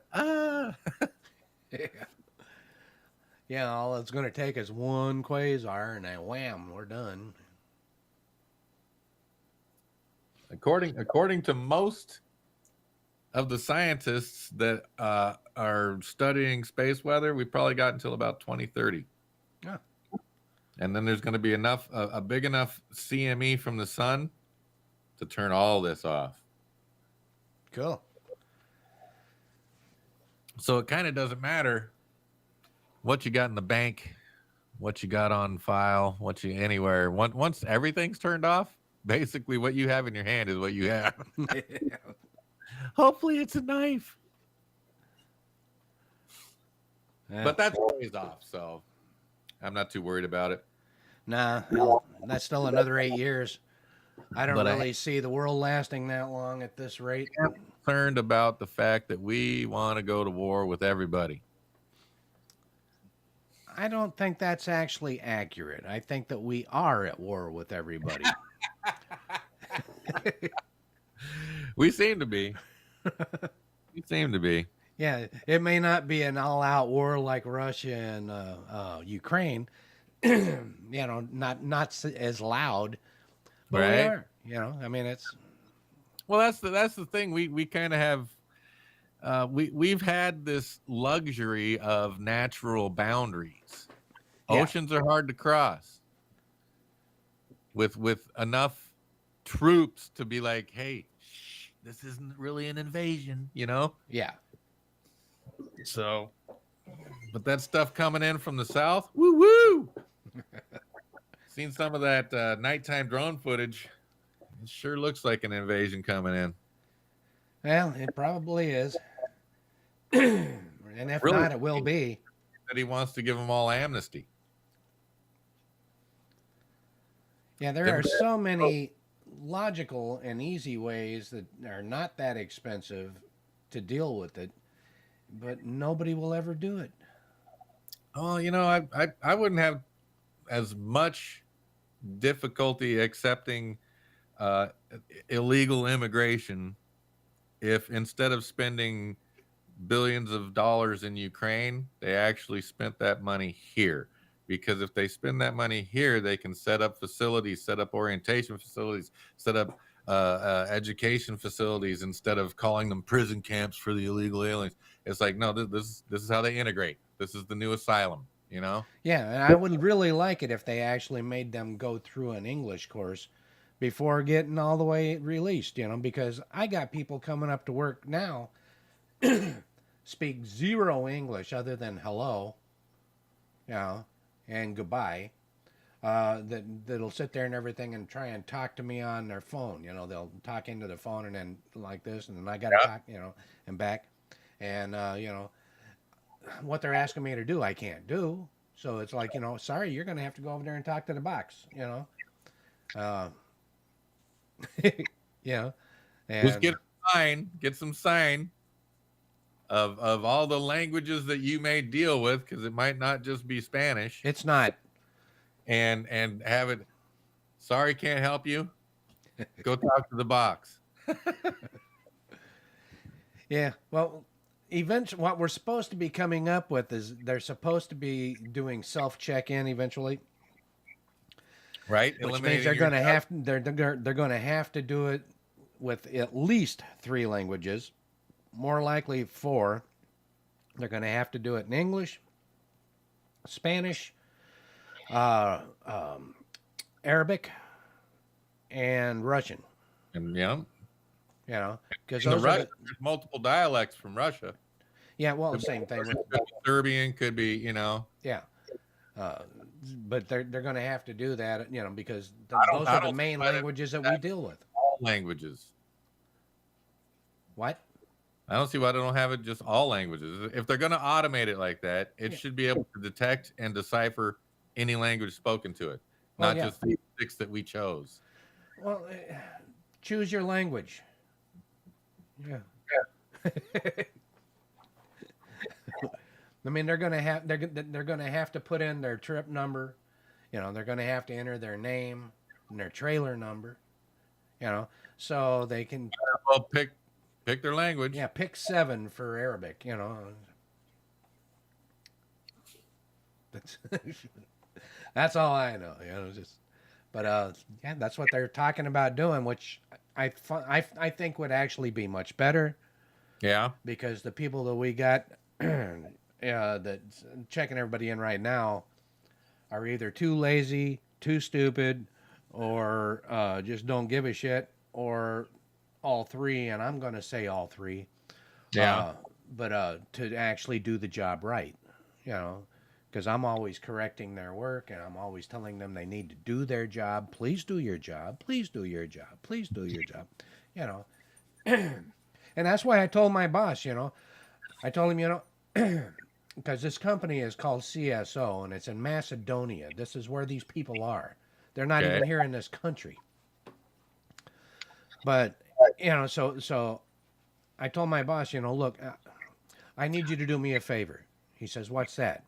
Yeah, all it's going to take is one quasar, and then wham, we're done. According to most of the scientists that are studying space weather, we probably got until about 2030. Yeah. And then there's going to be a big enough CME from the sun to turn all this off. Cool. So it kind of doesn't matter what you got in the bank, what you got on file, what you anywhere. Once everything's turned off, basically what you have in your hand is what you have. Hopefully it's a knife. Yeah. But that's always off, so I'm not too worried about it. Nah, hell, that's still another 8 years. I don't really see the world lasting that long at this rate. I'm concerned about the fact that we want to go to war with everybody. I don't think that's actually accurate. I think that we are at war with everybody. We seem to be. We seem to be. Yeah, it may not be an all-out war like Russia and Ukraine. You know, not as loud, but we Right. are. You know, I mean, it's Well, that's the thing. We kind of have we've had this luxury of natural boundaries. Yeah. Oceans are hard to cross with enough troops to be like, hey, shh, this isn't really an invasion, you know? yeah. So, but that stuff coming in from the south, woo woo. Seen some of that nighttime drone footage. It sure looks like an invasion coming in. Well, it probably is. And if Really? not, it will be. That he wants to give them all amnesty. Yeah, there are so many logical and easy ways that are not that expensive to deal with it, but nobody will ever do it. Oh, you know, I wouldn't have as much difficulty accepting illegal immigration if instead of spending billions of dollars in Ukraine, they actually spent that money here. Because if they spend that money here, they can set up facilities, set up orientation facilities, set up education facilities instead of calling them prison camps for the illegal aliens. It's like, no, this is how they integrate. This is the new asylum, you know? Yeah, and I would really like it if they actually made them go through an English course before getting all the way released, you know, because I got people coming up to work now speak zero English other than hello, you know, and goodbye. That'll sit there and everything and try and talk to me on their phone. You know, they'll talk into the phone and then like this, and then I got to talk, you know, and back. And, you know, what they're asking me to do, I can't do. So it's like, you know, sorry, you're going to have to go over there and talk to the box, you know. You know, and Just get some sign of all the languages that you may deal with, because it might not just be Spanish. it's not. And have it, sorry, can't help you. Go talk to the box. Yeah. Well, eventually, what we're supposed to be coming up with is they're supposed to be doing self check-in eventually, Right? which means they're going to have they're going to have to do it with at least 3 languages, more likely 4. They're going to have to do it in English, Spanish, Arabic, and Russian. And You know, because in the those are Russia, there's multiple dialects from Russia. yeah, well, the same thing. Could be Serbian, could be, Yeah, but they're going to have to do that, because those I are the don't main see why languages that we deal with. all languages. What? I don't see why they don't have it just all languages. If they're going to automate it like that, it should be able to detect and decipher any language spoken to it, Well, not yeah. just the 6 that we chose. Well, choose your language. Yeah. I mean, they're going to have to put in their trip number. They're going to have to enter their name and their trailer number. So they can Well, pick their language. pick 7 for Arabic. That's all I know. But that's what they're talking about doing, which I think would actually be much better. Yeah. Because the people that we got that's checking everybody in right now are either too lazy, too stupid, or just don't give a shit, or all 3. And I'm going to say all 3. Yeah. But to actually do the job right, because I'm always correcting their work and I'm always telling them they need to do their job. Please do your job. Please do your job. Please do your job. And that's why I told my boss, I told him, because this company is called CSO and it's in Macedonia. This is where these people are. They're not even here in this country. But, so I told my boss, look, I need you to do me a favor. He says, what's that?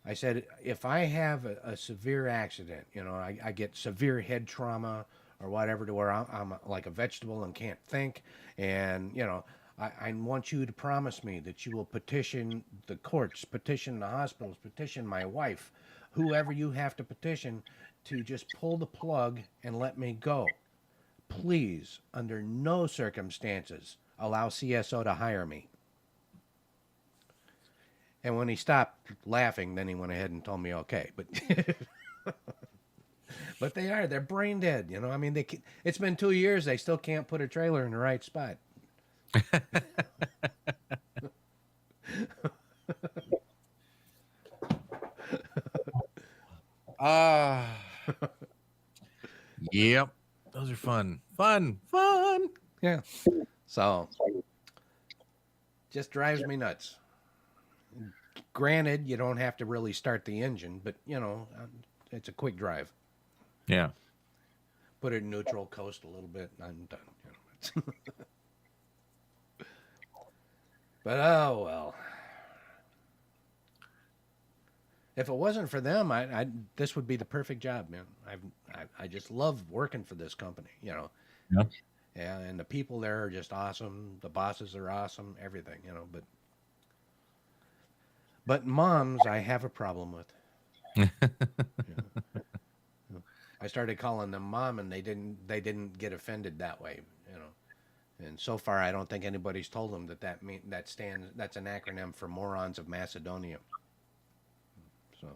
I said, if I have a severe accident, I get severe head trauma or whatever, to where I'm like a vegetable and can't think, and, I want you to promise me that you will petition the courts, petition the hospitals, petition my wife, whoever you have to petition, to just pull the plug and let me go. Please, under no circumstances, allow CSO to hire me. And when he stopped laughing, then he went ahead and told me okay. But but they're brain dead. I mean, it's been 2 years. They still can't put a trailer in the right spot. Yep. Those are fun. Yeah. So just drives me nuts. Granted, you don't have to really start the engine, but it's a quick drive. Yeah. Put it in neutral, coast a little bit, and I'm done. But oh well. If it wasn't for them, this would be the perfect job, man. I just love working for this company, Yeah. Yeah, and the people there are just awesome. The bosses are awesome. Everything, But moms, I have a problem with. I started calling them mom, and they didn't get offended that way, And so far, I don't think anybody's told them that's an acronym for Morons of Macedonia. So.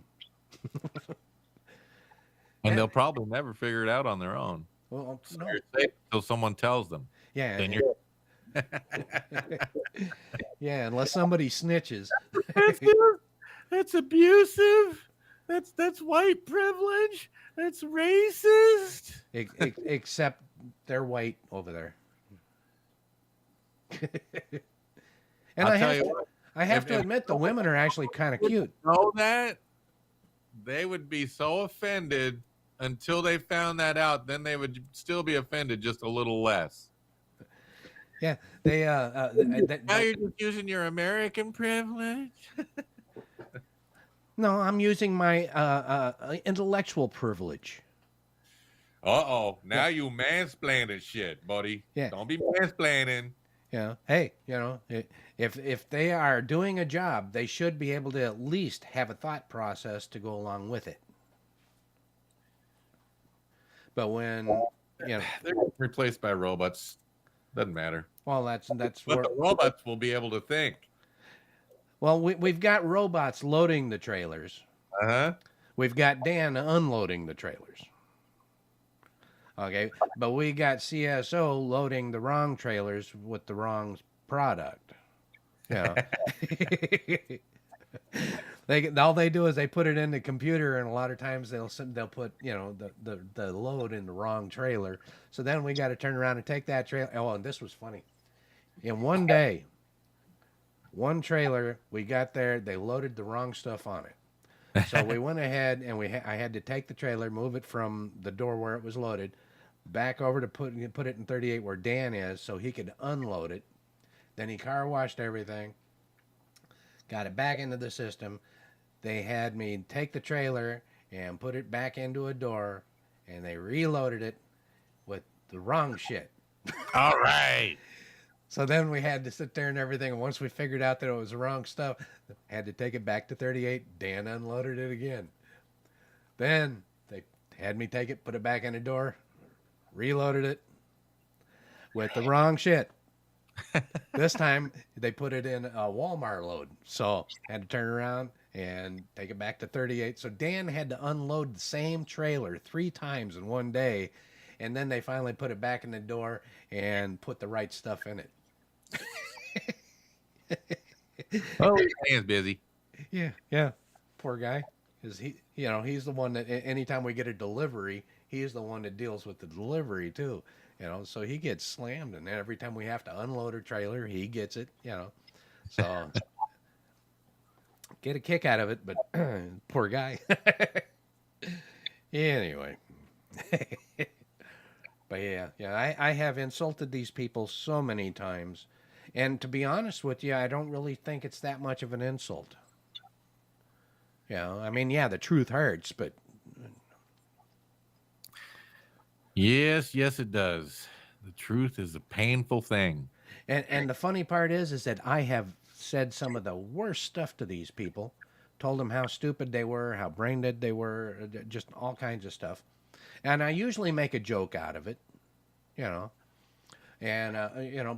And they'll probably never figure it out on their own. Well, no. You're safe until someone tells them. Yeah. Then you're Yeah, unless somebody snitches. That's abusive. That's white privilege. That's racist. Except they're white over there. And I have to admit, the women are actually kind of cute. Know that they would be so offended until they found that out. Then they would still be offended, just a little less. Yeah, they. Now you're just using your American privilege. No, I'm using my intellectual privilege. Uh-oh. Now you mansplaining shit, buddy. Yeah. Don't be mansplaining. Hey, if they are doing a job, they should be able to at least have a thought process to go along with it. But when They're replaced by robots. Doesn't matter. well, that's But where the robots will be able to think. well we've got robots loading the trailers. Uh-huh. We've got Dan unloading the trailers. Okay, but we got CSO loading the wrong trailers with the wrong product. Yeah. All they do is they put it in the computer, and a lot of times they'll put the load in the wrong trailer. So then we got to turn around and take that trailer. Oh, and this was funny. In one day, one trailer we got there, they loaded the wrong stuff on it. So we went ahead and I had to take the trailer, move it from the door where it was loaded, back over to put it in 38 where Dan is, so he could unload it. Then he car washed everything, got it back into the system. They had me take the trailer and put it back into a door, and they reloaded it with the wrong shit. All right. So then we had to sit there and everything. And once we figured out that it was the wrong stuff, had to take it back to 38. Dan unloaded it again. Then they had me take it, put it back in the door, reloaded it with the wrong shit. This time they put it in a Walmart load. So had to turn around and take it back to 38. So Dan had to unload the same trailer 3 times in one day. And then they finally put it back in the door and put the right stuff in it. Oh, his hands busy. Yeah. Poor guy. Because he's the one that anytime we get a delivery, he's the one that deals with the delivery too. So he gets slammed, and every time we have to unload a trailer, he gets it. So get a kick out of it, but poor guy. Anyway. But yeah, I have insulted these people so many times. And to be honest with you, I don't really think it's that much of an insult. I mean, yeah, the truth hurts, but... Yes, it does. The truth is a painful thing. And the funny part is that I have said some of the worst stuff to these people, told them how stupid they were, how brain dead they were, just all kinds of stuff. And I usually make a joke out of it, and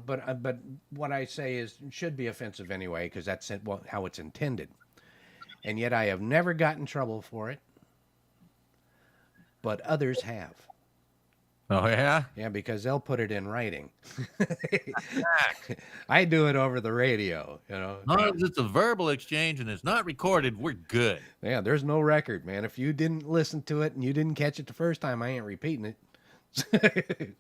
but what I say should be offensive anyway, because that's how it's intended. And yet I have never gotten in trouble for it, but others have. Oh yeah? Yeah, because they'll put it in writing. I do it over the radio, As long as it's a verbal exchange and it's not recorded, we're good. Yeah, there's no record, man. If you didn't listen to it and you didn't catch it the first time, I ain't repeating it.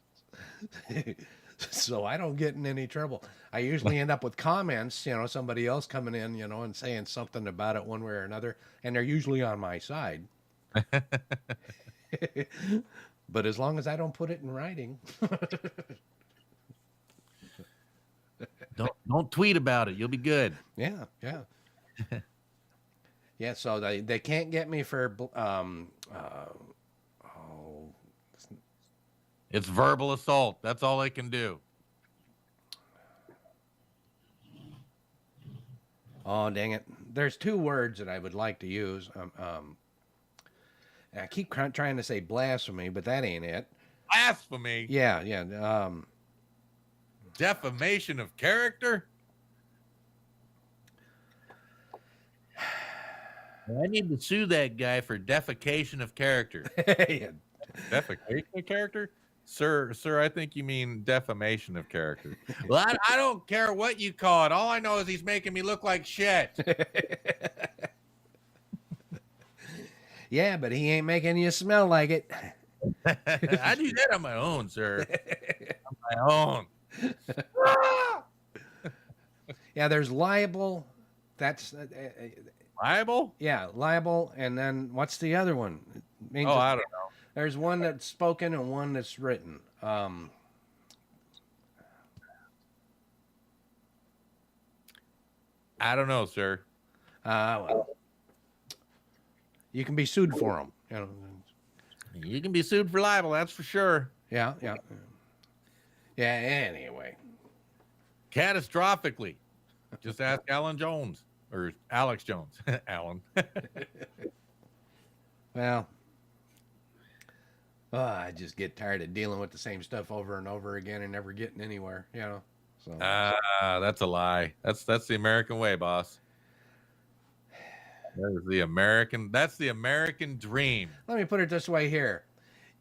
So I don't get in any trouble. I usually end up with comments, somebody else coming in, and saying something about it one way or another, and they're usually on my side. But as long as I don't put it in writing. Don't tweet about it. You'll be good. Yeah. Yeah, so they can't get me for It's verbal assault. That's all they can do. oh, dang it. There's 2 words that I would like to use. I keep trying to say blasphemy, but that ain't it. Blasphemy. Yeah. Defamation of character. I need to sue that guy for defecation of character. Yeah. Defecation of character? Sir, I think you mean defamation of character. Well, I don't care what you call it. All I know is he's making me look like shit. Yeah, but he ain't making you smell like it. I do that on my own, sir. On my own. Yeah, there's libel. That's Libel? yeah, libel, and then what's the other one? It means I don't know. There's one that's spoken and one that's written. I don't know, sir. Well, you can be sued for them. You can be sued for libel, that's for sure. Yeah. Anyway, catastrophically. Just ask Alan Jones or Alex Jones. Alan. Well, I just get tired of dealing with the same stuff over and over again and never getting anywhere, you know. So That's a lie. That's the American way, boss. That is the American. That's the American dream. let me put it this way here.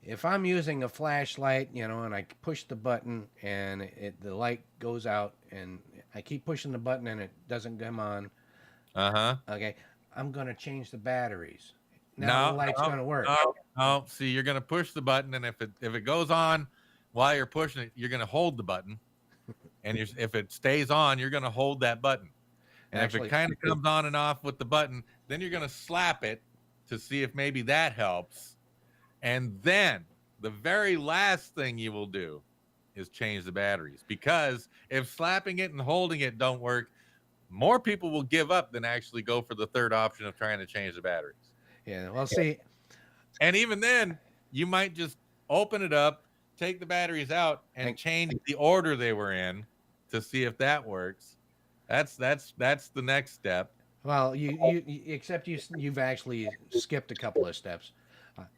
If I'm using a flashlight, you know, and I push the button and the light goes out and I keep pushing the button and it doesn't come on, okay, I'm going to change the batteries. Now the light's going to work. No. See, you're going to push the button, and if it goes on while you're pushing it, you're going to hold the button, and if it stays on, you're going to hold that button. And if it kind of comes on and off with the button, then you're going to slap it to see if maybe that helps. And then the very last thing you will do is change the batteries, because if slapping it and holding it don't work, more people will give up than actually go for the third option of trying to change the batteries. Yeah, well, see, and even then, you might just open it up, take the batteries out, and change the order they were in to see if that works. That's the next step. Well, except you've actually skipped a couple of steps.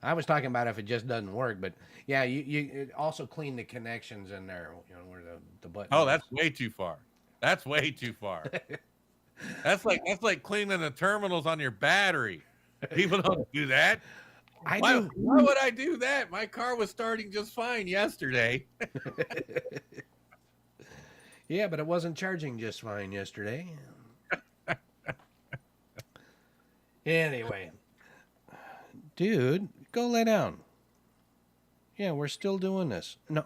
I was talking about if it just doesn't work, but yeah, you also clean the connections in there, you know, where the button. Oh, that's way too far. That's way too far. That's like cleaning the terminals on your battery. People don't do that. Why would I do that? My car was starting just fine yesterday. Yeah, but it wasn't charging just fine yesterday. Anyway, dude, go lay down. Yeah, we're still doing this. No.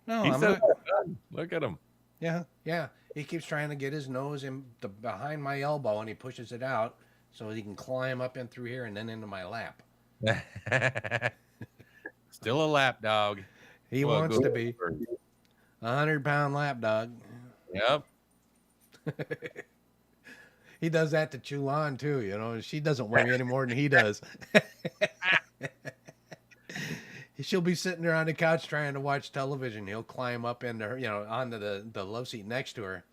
No, He I'm said, not. look at him. Yeah. He keeps trying to get his nose in behind my elbow, and he pushes it out so he can climb up in through here and then into my lap. Still a lap dog. He wants to be 100-pound lap dog. Yep. He does that to Chulon too, you know. She doesn't weigh any more than he does. She'll be sitting there on the couch trying to watch television. He'll climb up into her, you know, onto the love seat next to her,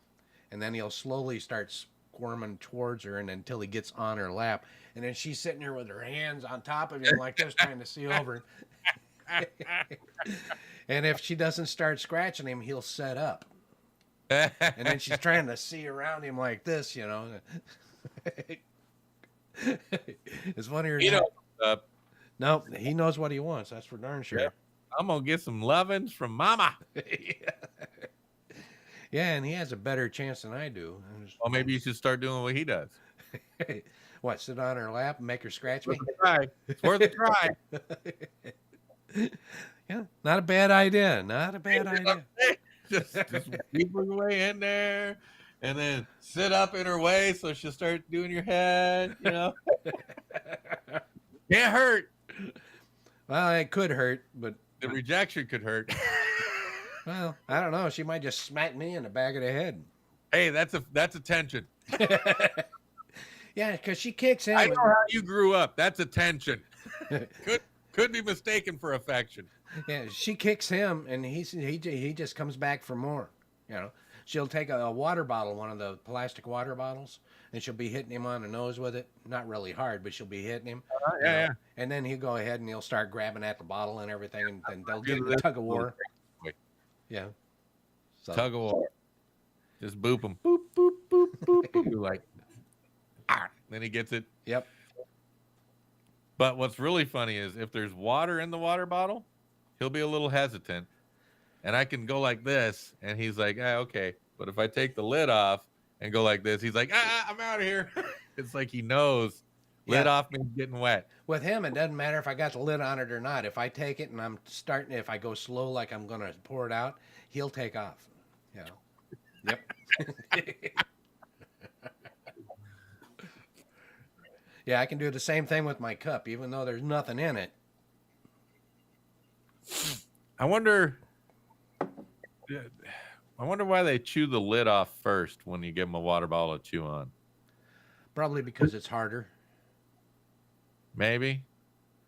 and then he'll slowly start squirming towards her, and until he gets on her lap, and then she's sitting there with her hands on top of him like this, trying to see over. And if she doesn't start scratching him, he'll set up, and then she's trying to see around him like this, you know. It's funnier. You know, no, he knows what he wants. That's for darn sure. Yeah. I'm gonna get some lovins from Mama. Yeah, and he has a better chance than I do. Well, maybe you should start doing what he does. What? Sit on her lap and make her scratch me? It's worth a try. Yeah, not a bad idea. Not a bad idea. just keep her way in there, and then sit up in her way so she'll start doing your head. You know, can't hurt. Well, it could hurt, but the rejection could hurt. Well, I don't know. She might just smack me in the back of the head. Hey, that's attention. Yeah, because she kicks him. I know how you grew up. That's attention. Could be mistaken for affection. Yeah, she kicks him, and he just comes back for more. You know, she'll take a water bottle, one of the plastic water bottles, and she'll be hitting him on the nose with it. Not really hard, but she'll be hitting him. Yeah. And then he'll go ahead and he'll start grabbing at the bottle and everything, and they'll get in the tug of war. Yeah. So. Tug of war. Just boop him. Boop, boop, boop, boop, boop. You're like, then he gets it. Yep. But what's really funny is if there's water in the water bottle, he'll be a little hesitant. And I can go like this, and he's like, okay. But if I take the lid off and go like this, he's like, I'm out of here. It's like he knows lid off means getting wet. With him, it doesn't matter if I got the lid on it or not. If I take it and if I go slow like I'm going to pour it out, he'll take off. You know? Yep. Yeah, I can do the same thing with my cup, even though there's nothing in it. I wonder why they chew the lid off first when you give them a water bottle to chew on. Probably because it's harder. Maybe.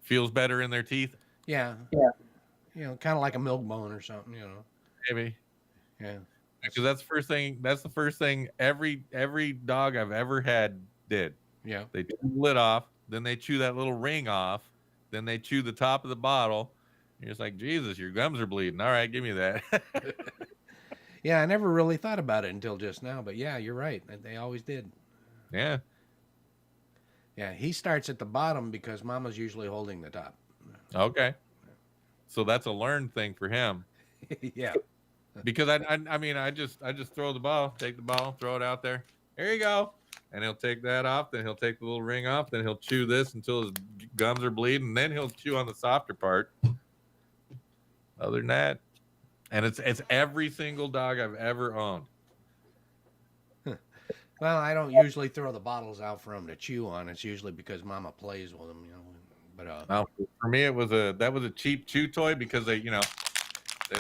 Feels better in their teeth. Yeah. You know, kind of like a milk bone or something, you know. Maybe. Yeah. Because that's the first thing. That's the first thing every dog I've ever had did. Yeah. They chew the lid off, then they chew that little ring off, then they chew the top of the bottle. You're just like, Jesus, your gums are bleeding. All right, give me that. Yeah, I never really thought about it until just now, but yeah, you're right. They always did. Yeah. Yeah, he starts at the bottom because Mama's usually holding the top. Okay. So that's a learned thing for him. Yeah. Because I mean I just throw the ball, take the ball, throw it out there. Here you go. And he'll take that off, then he'll take the little ring off, then he'll chew this until his gums are bleeding, then he'll chew on the softer part. Other than that, and it's every single dog I've ever owned. Well, I don't usually throw the bottles out for him to chew on. It's usually because Mama plays with them, you know. But Now, for me, it was a cheap chew toy because they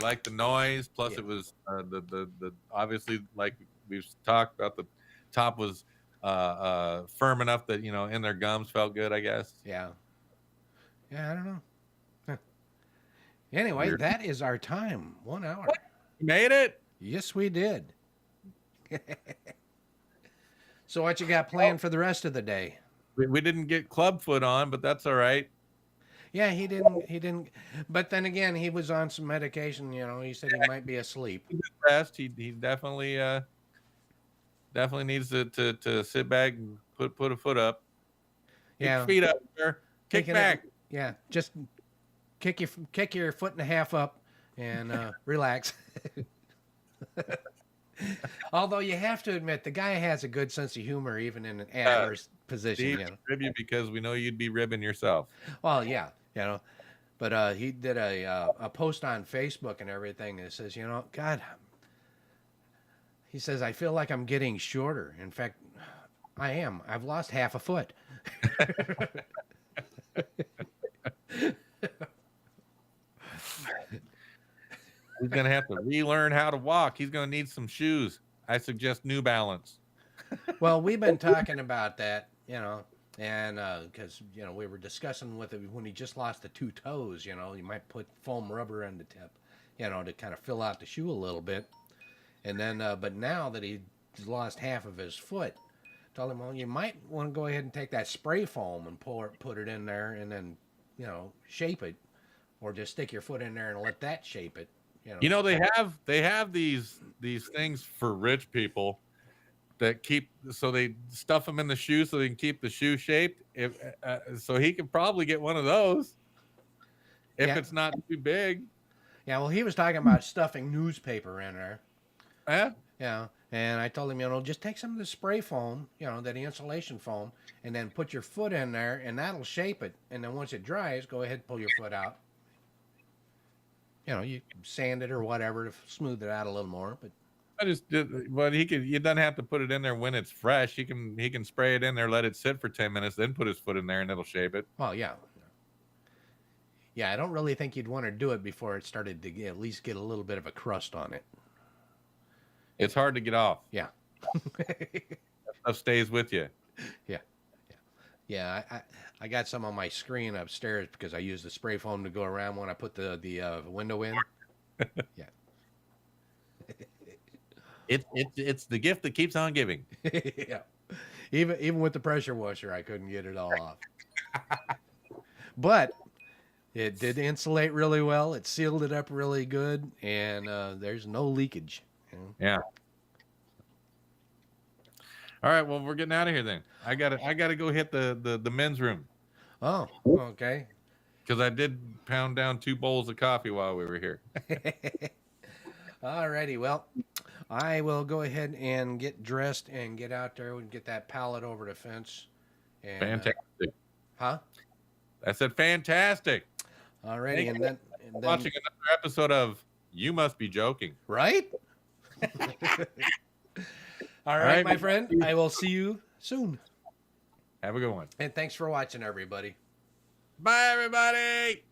like the noise. Plus, it was the obviously, like we've talked about, the top was firm enough that in their gums felt good, I guess. yeah, I don't know. Huh. Anyway, Weird. that is our time. 1 hour. You made it. Yes, we did. So, what you got planned for the rest of the day? We didn't get Clubfoot on, but that's all right. Yeah, he didn't. But then again, he was on some medication. You know, he said he might be asleep. Rest. He definitely needs to sit back and put a foot up. Kick Yeah, your feet up, sir. Kick Kicking back. yeah, just kick your foot and a half up and relax. Although you have to admit, the guy has a good sense of humor, even in an adverse position. Steve, You know? rib you because we know you'd be ribbing yourself. Well, yeah, you know. But he did a post on Facebook and everything that says, God, he says, I feel like I'm getting shorter. In fact, I am. I've lost half a foot. He's going to have to relearn how to walk. He's going to need some shoes. I suggest New Balance. Well, we've been talking about that, and because, we were discussing with him when he just lost the 2 toes, you might put foam rubber on the tip, to kind of fill out the shoe a little bit. And then, but now that he's lost half of his foot, told him, well, you might want to go ahead and take that spray foam and put it in there and then, shape it, or just stick your foot in there and let that shape it. They have these things for rich people that so they stuff them in the shoe so they can keep the shoe shaped. So he could probably get one of those if it's not too big. Yeah, well, he was talking about stuffing newspaper in there. Yeah. Yeah, and I told him, just take some of the spray foam, that insulation foam, and then put your foot in there, and that'll shape it. And then once it dries, go ahead and pull your foot out. You sand it or whatever to smooth it out a little more. But he doesn't have to put it in there when it's fresh. He can spray it in there, let it sit for 10 minutes, then put his foot in there, and it'll shape it. Well, yeah. Yeah, I don't really think you'd want to do it before it started to at least get a little bit of a crust on it. It's hard to get off. Yeah. That stuff stays with you. Yeah, I got some on my screen upstairs because I use the spray foam to go around when I put the window in. Yeah. It's the gift that keeps on giving. Yeah. Even with the pressure washer, I couldn't get it all off. But it did insulate really well. It sealed it up really good, and there's no leakage. Yeah. All right. Well, we're getting out of here then. I gotta go hit the men's room. Oh, okay. Because I did pound down 2 bowls of coffee while we were here. Alrighty. Well, I will go ahead and get dressed and get out there and get that pallet over the fence. And, Fantastic. Huh? I said fantastic. Alrighty, and then Watching another episode of You Must Be Joking. Right? All right, my friend. I will see you soon. Have a good one. And thanks for watching, everybody. Bye, everybody.